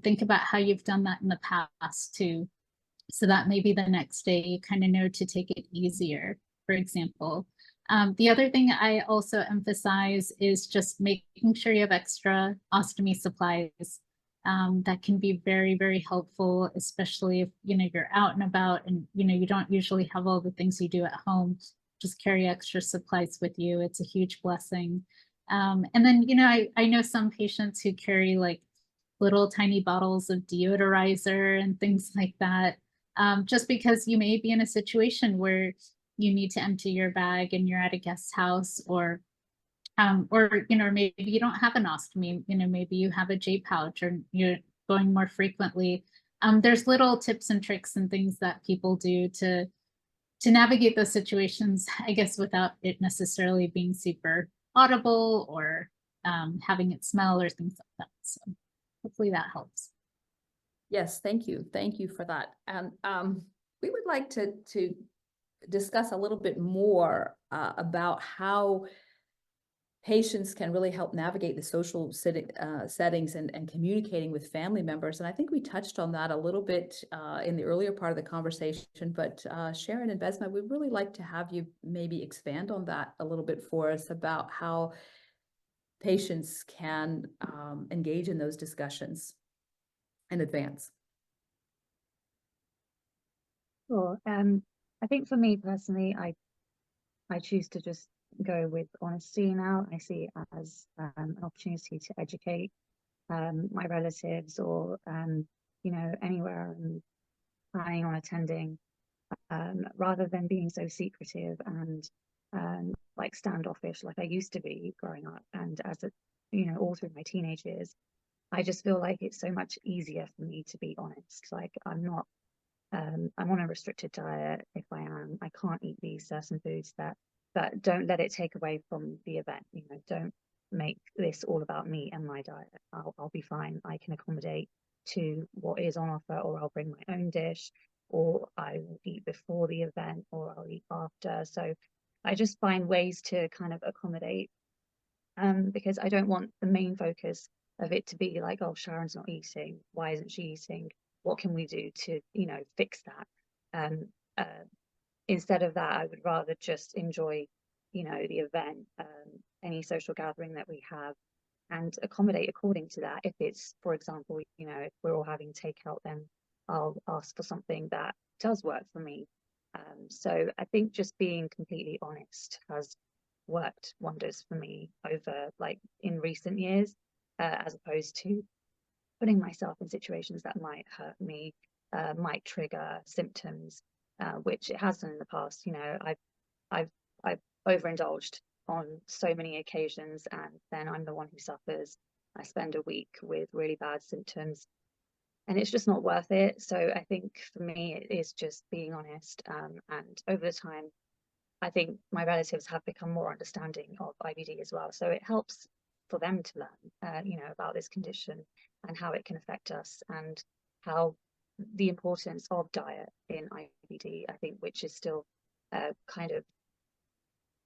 Think about how you've done that in the past too, so that maybe the next day you kind of know to take it easier, for example. The other thing I also emphasize is just making sure you have extra ostomy supplies. That can be very, very helpful, especially if you're out and about and you don't usually have all the things you do at home. Just carry extra supplies with you. It's a huge blessing. And then I know some patients who carry like little tiny bottles of deodorizer and things like that, just because you may be in a situation where you need to empty your bag and you're at a guest house, or maybe you don't have an ostomy, maybe you have a J pouch or you're going more frequently. There's little tips and tricks and things that people do to navigate those situations, I guess, without it necessarily being super audible or having it smell or things like that. So hopefully that helps. Yes, thank you. Thank you for that. And we would like to discuss a little bit more about how patients can really help navigate the social settings and communicating with family members. And I think we touched on that a little bit in the earlier part of the conversation, but Sharan and Basmah, we'd really like to have you maybe expand on that a little bit for us about how patients can engage in those discussions in advance. Sure. I think for me personally, I choose to just go with honesty now. I see it as an opportunity to educate my relatives or anywhere I'm planning on attending, rather than being so secretive and like standoffish like I used to be growing up, and as a all through my teenage years. I just feel like it's so much easier for me to be honest. Like I'm on a restricted diet. If I am, I can't eat these certain foods, but don't let it take away from the event. Don't make this all about me and my diet. I'll be fine. I can accommodate to what is on offer, or I'll bring my own dish, or I will eat before the event, or I'll eat after. So I just find ways to kind of accommodate, because I don't want the main focus of it to be like, oh, Sharan's not eating. Why isn't she eating? What can we do to, fix that? Instead of that, I would rather just enjoy, the event, any social gathering that we have, and accommodate according to that. If it's, for example, if we're all having takeout, then I'll ask for something that does work for me. So I think just being completely honest has worked wonders for me over like in recent years, as opposed to putting myself in situations that might hurt me, might trigger symptoms, which it has done in the past. I've overindulged on so many occasions, and then I'm the one who suffers. I spend a week with really bad symptoms, and it's just not worth it. So I think for me, it is just being honest. And over the time, I think my relatives have become more understanding of IBD as well. So it helps for them to learn, about this condition and how it can affect us, and how the importance of diet in IBD, I think, which is still kind of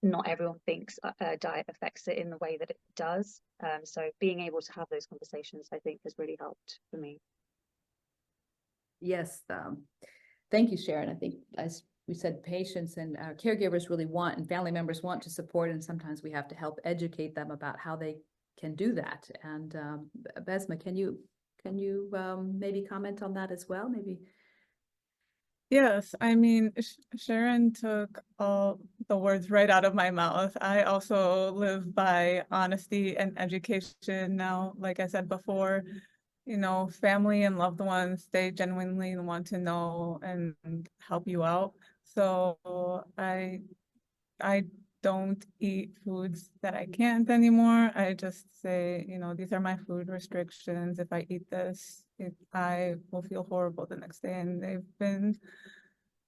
not everyone thinks diet affects it in the way that it does. So being able to have those conversations, I think, has really helped for me. Yes, thank you, Sharan. I think as we said patients and caregivers really want, and family members want to support, and sometimes we have to help educate them about how they can do that. And Basmah, can you maybe comment on that as well? Maybe. Yes, I mean, Sharon took all the words right out of my mouth. I also live by honesty and education now. Like I said before, you know, family and loved ones, they genuinely want to know and help you out. So I don't eat foods that I can't anymore. I just say, you know, these are my food restrictions. If I eat this, I will feel horrible the next day. And they've been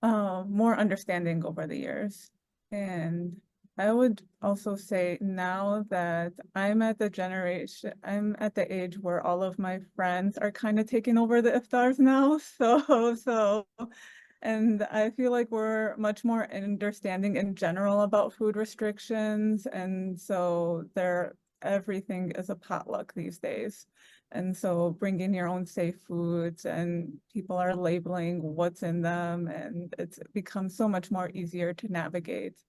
more understanding over the years. And I would also say now that I'm at the age where all of my friends are kind of taking over the iftars now. And I feel like we're much more understanding in general about food restrictions. And so everything is a potluck these days. And so bringing your own safe foods, and people are labeling what's in them, and it's become so much more easier to navigate.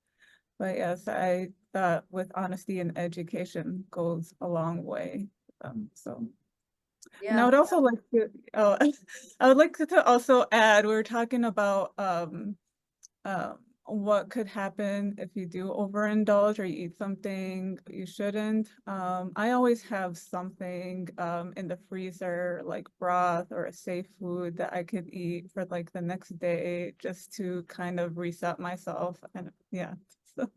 But yes, I thought with honesty and education goes a long way. So. And I would also like to, I would like to also add, we were talking about what could happen if you do overindulge or you eat something you shouldn't. I always have something in the freezer, like broth or a safe food that I could eat for like the next day, just to kind of reset myself. And yeah, so.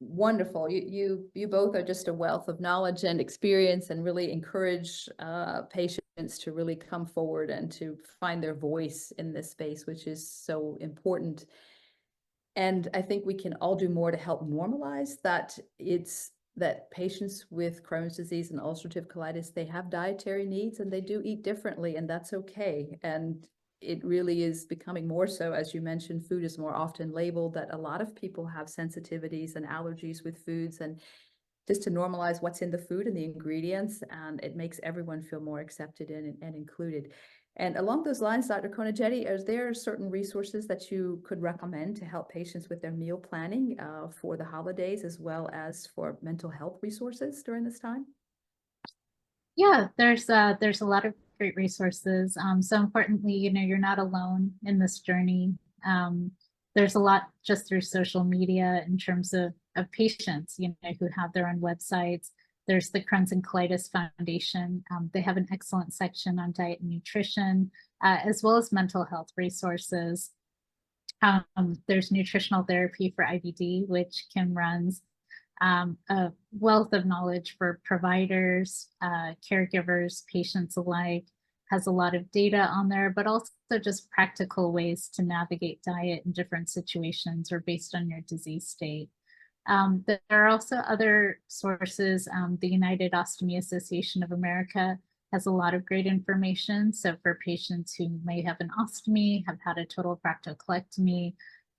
Wonderful. You both are just a wealth of knowledge and experience, and really encourage patients to really come forward and to find their voice in this space, which is so important. And I think we can all do more to help normalize that that patients with Crohn's disease and ulcerative colitis, they have dietary needs and they do eat differently, and that's okay. And it really is becoming more so, as you mentioned, food is more often labeled, that a lot of people have sensitivities and allergies with foods, and just to normalize what's in the food and the ingredients, and it makes everyone feel more accepted and included. And along those lines, Dr. Konijeti, are there certain resources that you could recommend to help patients with their meal planning for the holidays, as well as for mental health resources during this time? Yeah, there's a lot of great resources. So importantly, you know, you're not alone in this journey. There's a lot just through social media in terms of patients, you know, who have their own websites. There's the Crohn's and Colitis Foundation. They have an excellent section on diet and nutrition, as well as mental health resources. There's Nutritional Therapy for IBD, which Kim runs. A wealth of knowledge for providers, caregivers, patients alike, has a lot of data on there, but also just practical ways to navigate diet in different situations or based on your disease state. There are also other sources. The United Ostomy Association of America has a lot of great information. So for patients who may have an ostomy, have had a total proctocolectomy,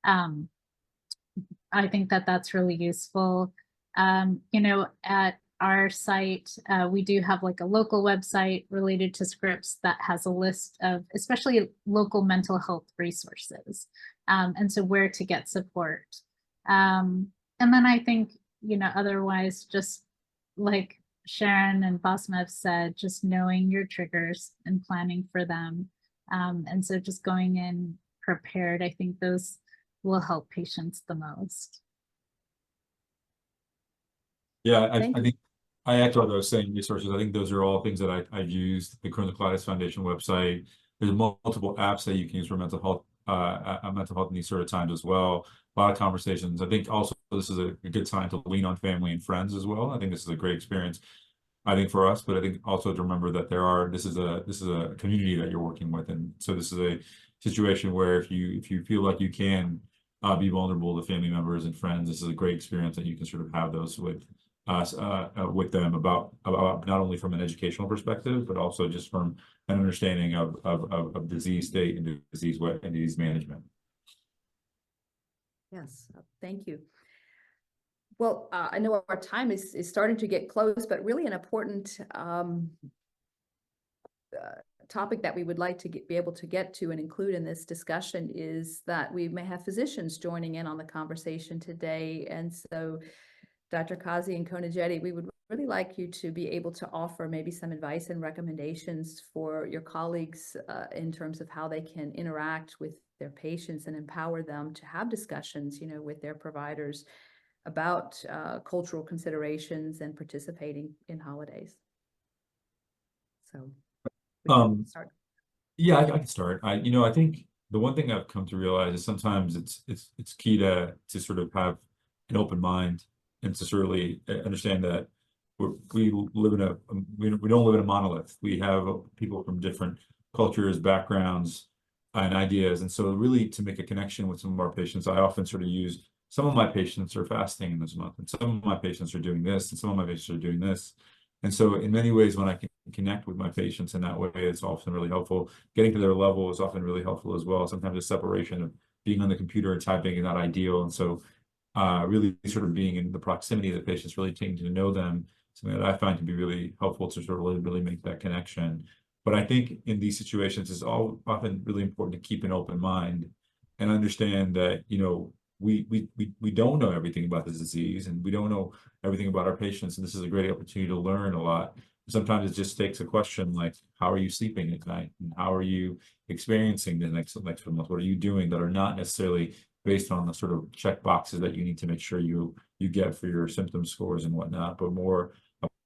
I think that that's really useful. You know, at our site, we do have like a local website related to Scripps that has a list of especially local mental health resources, and so where to get support. And then I think, you know, otherwise, just like Sharan and Basmah have said, just knowing your triggers and planning for them. And so just going in prepared, I think those will help patients the most. Yeah, I think I echo those same resources. I think those are all things that I've used. The Crohn's and Colitis Foundation website. There's multiple apps that you can use for mental health in these sort of times as well. A lot of conversations. I think also this is a good time to lean on family and friends as well. I think this is a great experience, I think, for us, but I think also to remember that this is a community that you're working with, and so this is a situation where if you feel like you can be vulnerable to family members and friends, this is a great experience that you can sort of have those with them about not only from an educational perspective, but also just from an understanding of disease state and disease management. Yes, thank you. Well, I know our time is starting to get close, but really an important topic that we would like to be able to get to and include in this discussion is that we may have physicians joining in on the conversation today. And so Dr. Qazi and Konijeti, we would really like you to be able to offer maybe some advice and recommendations for your colleagues in terms of how they can interact with their patients and empower them to have discussions, you know, with their providers about cultural considerations and participating in holidays. So we can start. Yeah, I can start. I think the one thing I've come to realize is sometimes it's key to sort of have an open mind and to certainly understand that we live in we don't live in a monolith. We have people from different cultures, backgrounds, and ideas. And so really to make a connection with some of our patients, I often sort of use, some of my patients are fasting this month, and some of my patients are doing this, and some of my patients are doing this. And so in many ways, when I can connect with my patients in that way, it's often really helpful. Getting to their level is often really helpful as well. Sometimes the separation of being on the computer and typing is not ideal. And so really sort of being in the proximity of the patients, really taking to know them, something that I find to be really helpful to sort of really make that connection. But I think in these situations, it's often really important to keep an open mind and understand that, you know, we don't know everything about this disease, and we don't know everything about our patients. And this is a great opportunity to learn a lot. Sometimes it just takes a question like, how are you sleeping at night? And how are you experiencing the next month? What are you doing that are not necessarily based on the sort of check boxes that you need to make sure you get for your symptom scores and whatnot, but more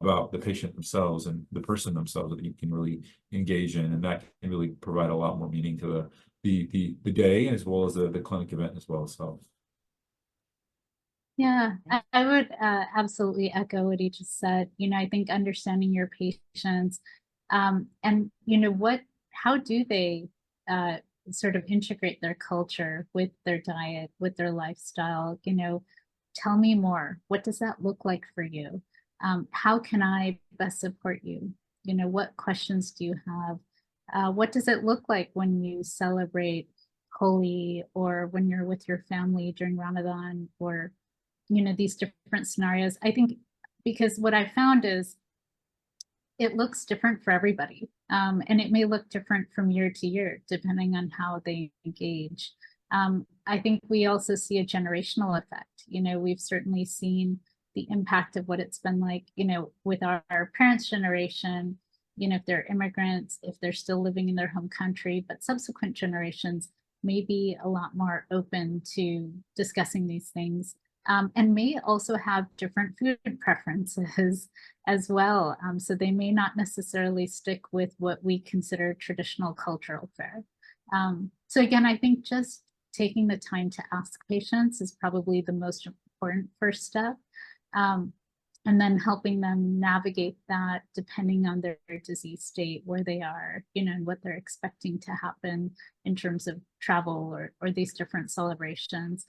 about the patient themselves and the person themselves that you can really engage in. And that can really provide a lot more meaning to the day, as well as the clinic event as well. So. Yeah, I would absolutely echo what he just said. You know, I think understanding your patients and, you know, how do they sort of integrate their culture with their diet, with their lifestyle? You know, tell me more. What does that look like for you? How can I best support you? You know, what questions do you have? What does it look like when you celebrate Holi, or when you're with your family during Ramadan, or you know, these different scenarios? I think because what I found is it looks different for everybody. And it may look different from year to year, depending on how they engage. I think we also see a generational effect. You know, we've certainly seen the impact of what it's been like, you know, with our parents' generation, you know, if they're immigrants, if they're still living in their home country, but subsequent generations may be a lot more open to discussing these things. And may also have different food preferences as well. So they may not necessarily stick with what we consider traditional cultural fare. So again, I think just taking the time to ask patients is probably the most important first step. And then helping them navigate that depending on their disease state, where they are, you know, and what they're expecting to happen in terms of travel or these different celebrations.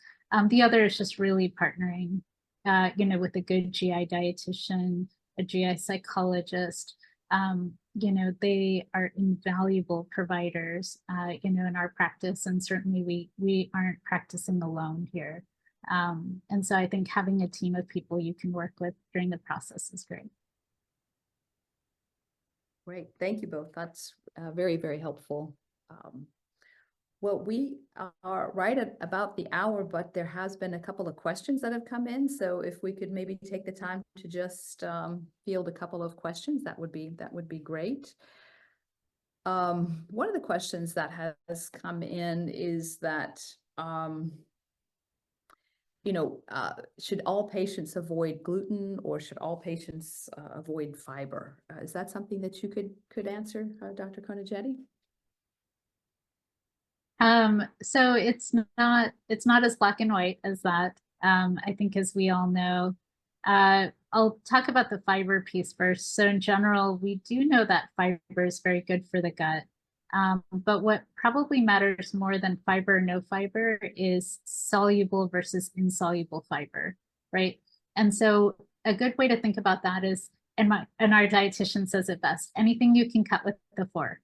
The other is just really partnering, you know, with a good GI dietitian, a GI psychologist. You know, they are invaluable providers, you know, in our practice, and certainly we aren't practicing alone here. And so I think having a team of people you can work with during the process is great. Great, thank you both. That's very, very helpful. Well, we are right at about the hour, but there has been a couple of questions that have come in. So if we could maybe take the time to just field a couple of questions, that would be great. One of the questions that has come in is that, you know, should all patients avoid gluten, or should all patients avoid fiber? Is that something that you could answer, Dr. Konijeti? So it's not as black and white as that. I think, as we all know, I'll talk about the fiber piece first. So in general, we do know that fiber is very good for the gut. But what probably matters more than fiber, no fiber, is soluble versus insoluble fiber, right? And so a good way to think about that is, and our dietitian says it best, anything you can cut with a fork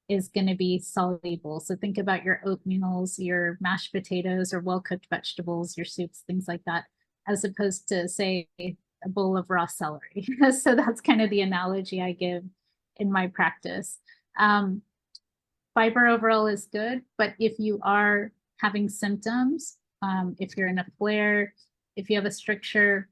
is going to be soluble. So think about your oatmeals, your mashed potatoes, or well-cooked vegetables, your soups, things like that, as opposed to, say, a bowl of raw celery. So that's kind of the analogy I give in my practice. fiber overall is good, but if you are having symptoms, if you're in a flare, if you have a stricture,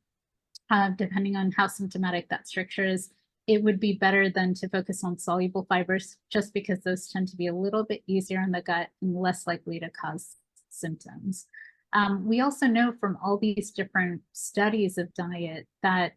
depending on how symptomatic that stricture is, it would be better than to focus on soluble fibers, just because those tend to be a little bit easier in the gut and less likely to cause symptoms. We also know from all these different studies of diet that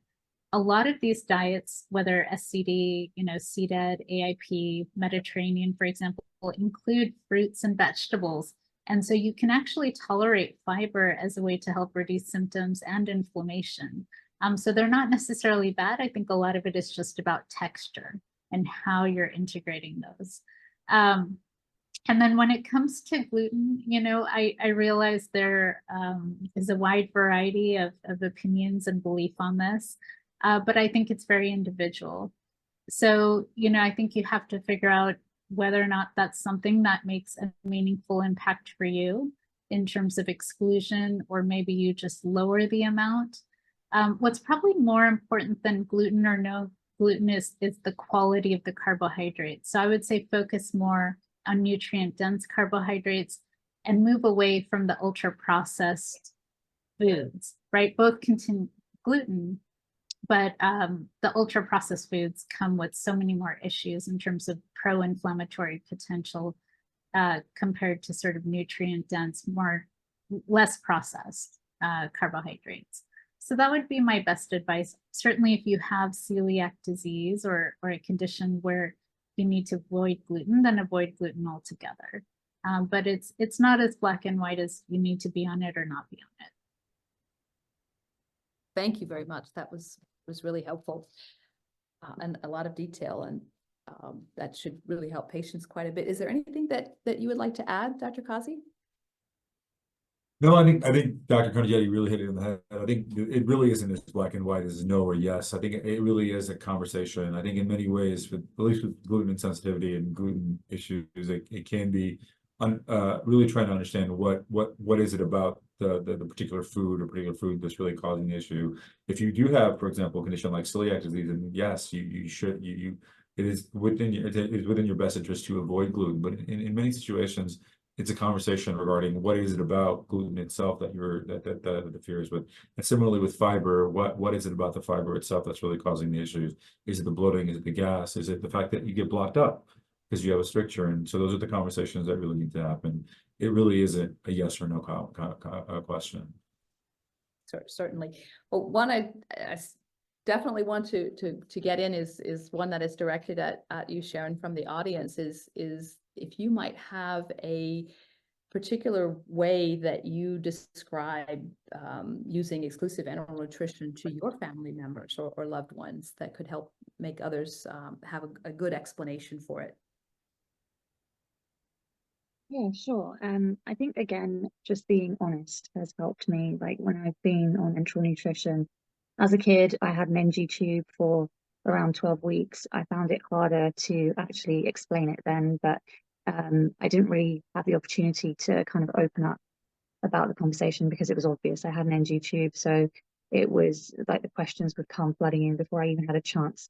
a lot of these diets, whether SCD, CDED, AIP, Mediterranean, for example, include fruits and vegetables. And so you can actually tolerate fiber as a way to help reduce symptoms and inflammation. So they're not necessarily bad. I think a lot of it is just about texture and how you're integrating those. And then when it comes to gluten, I realize there is a wide variety of opinions and belief on this, but I think it's very individual. So, I think you have to figure out whether or not that's something that makes a meaningful impact for you in terms of exclusion, or maybe you just lower the amount. What's probably more important than gluten or no gluten is the quality of the carbohydrates. So I would say focus more on nutrient-dense carbohydrates and move away from the ultra-processed foods, right? Both contain gluten, but the ultra-processed foods come with so many more issues in terms of pro-inflammatory potential compared to sort of nutrient-dense, less processed carbohydrates. So that would be my best advice. Certainly if you have celiac disease or a condition where you need to avoid gluten, then avoid gluten altogether. But it's not as black and white as you need to be on it or not be on it. Thank you very much. That was really helpful and a lot of detail, and that should really help patients quite a bit. Is there anything that you would like to add, Dr. Qazi? No, I think Dr. Konijeti really hit it on the head. I think it really isn't as black and white as no or yes. I think it really is a conversation. I think in many ways, at least with gluten insensitivity and gluten issues, it can be really trying to understand what is it about the particular food or particular food that's really causing the issue. If you do have, for example, a condition like celiac disease, and yes, it is within your best interest to avoid gluten. But in many situations, it's a conversation regarding what is it about gluten itself that interferes with. And similarly with fiber, what is it about the fiber itself that's really causing the issues? Is it the bloating? Is it the gas? Is it the fact that you get blocked up because you have a stricture? And so those are the conversations that really need to happen. It really isn't a yes or no question. Certainly. Well, one I definitely want to get in is one that is directed at you, Sharan, from the audience, is if you might have a particular way that you describe using exclusive animal nutrition to your family members or loved ones that could help make others have a good explanation for it. Yeah, sure. I think, again, just being honest has helped me. Like when I've been on enteral nutrition, as a kid, I had an NG tube for around 12 weeks. I found it harder to actually explain it then, but I didn't really have the opportunity to kind of open up about the conversation because it was obvious I had an NG tube. So it was like the questions would come flooding in before I even had a chance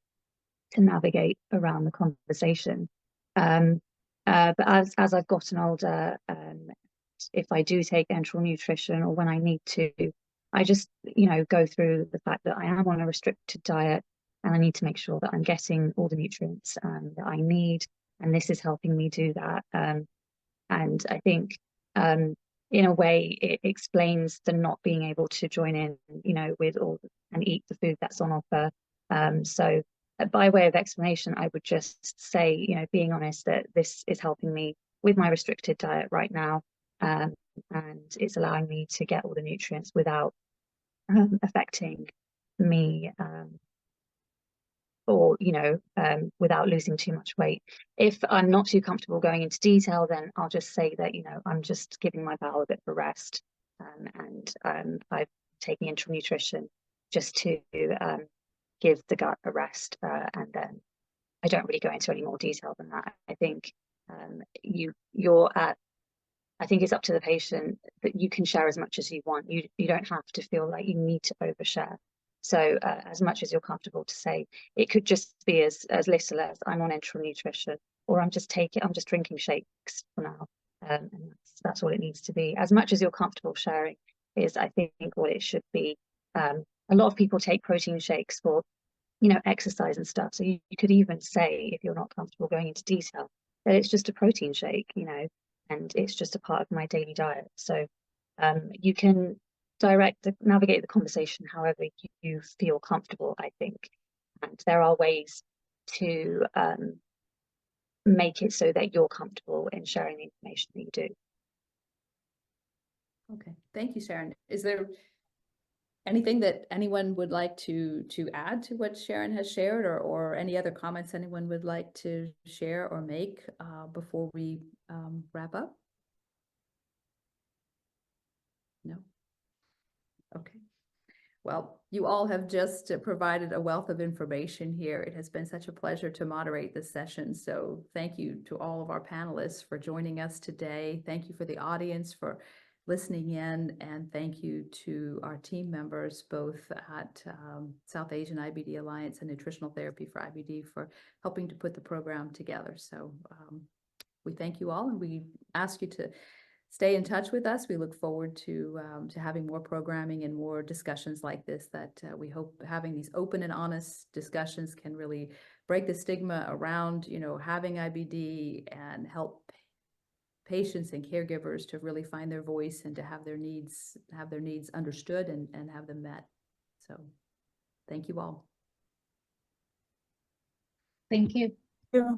to navigate around the conversation. But as I've gotten older, if I do take enteral nutrition or when I need to, I just, go through the fact that I am on a restricted diet and I need to make sure that I'm getting all the nutrients that I need. And this is helping me do that. And I think in a way, it explains the not being able to join in, with all and eat the food that's on offer. So by way of explanation, I would just say, being honest, that this is helping me with my restricted diet right now. And it's allowing me to get all the nutrients without affecting me or, without losing too much weight. If I'm not too comfortable going into detail, then I'll just say that, I'm just giving my bowel a bit of a rest. And I'm taking enteral nutrition just to give the gut a rest. And then I don't really go into any more detail than that. I think I think it's up to the patient that you can share as much as you want. You don't have to feel like you need to overshare. So as much as you're comfortable to say, it could just be as little as I'm on enteral nutrition or I'm just drinking shakes for now. And that's all it needs to be. As much as you're comfortable sharing is, I think, what it should be. A lot of people take protein shakes for, exercise and stuff. So you could even say, if you're not comfortable going into detail, that it's just a protein shake, and it's just a part of my daily diet. So you can navigate the conversation however you feel comfortable, I think. And there are ways to make it so that you're comfortable in sharing the information that you do. Okay, thank you, Sharan. Is there anything that anyone would like to add to what Sharan has shared, or any other comments anyone would like to share or make before we wrap up? No? Okay. Well, you all have just provided a wealth of information here. It has been such a pleasure to moderate this session. So thank you to all of our panelists for joining us today. Thank you for the audience for listening in, and thank you to our team members, both at South Asian IBD Alliance and Nutritional Therapy for IBD, for helping to put the program together. So we thank you all, and we ask you to stay in touch with us. We look forward to having more programming and more discussions like this, that we hope having these open and honest discussions can really break the stigma around, having IBD, and help patients and caregivers to really find their voice and to have their needs understood and have them met. So thank you all. Thank you. Yeah.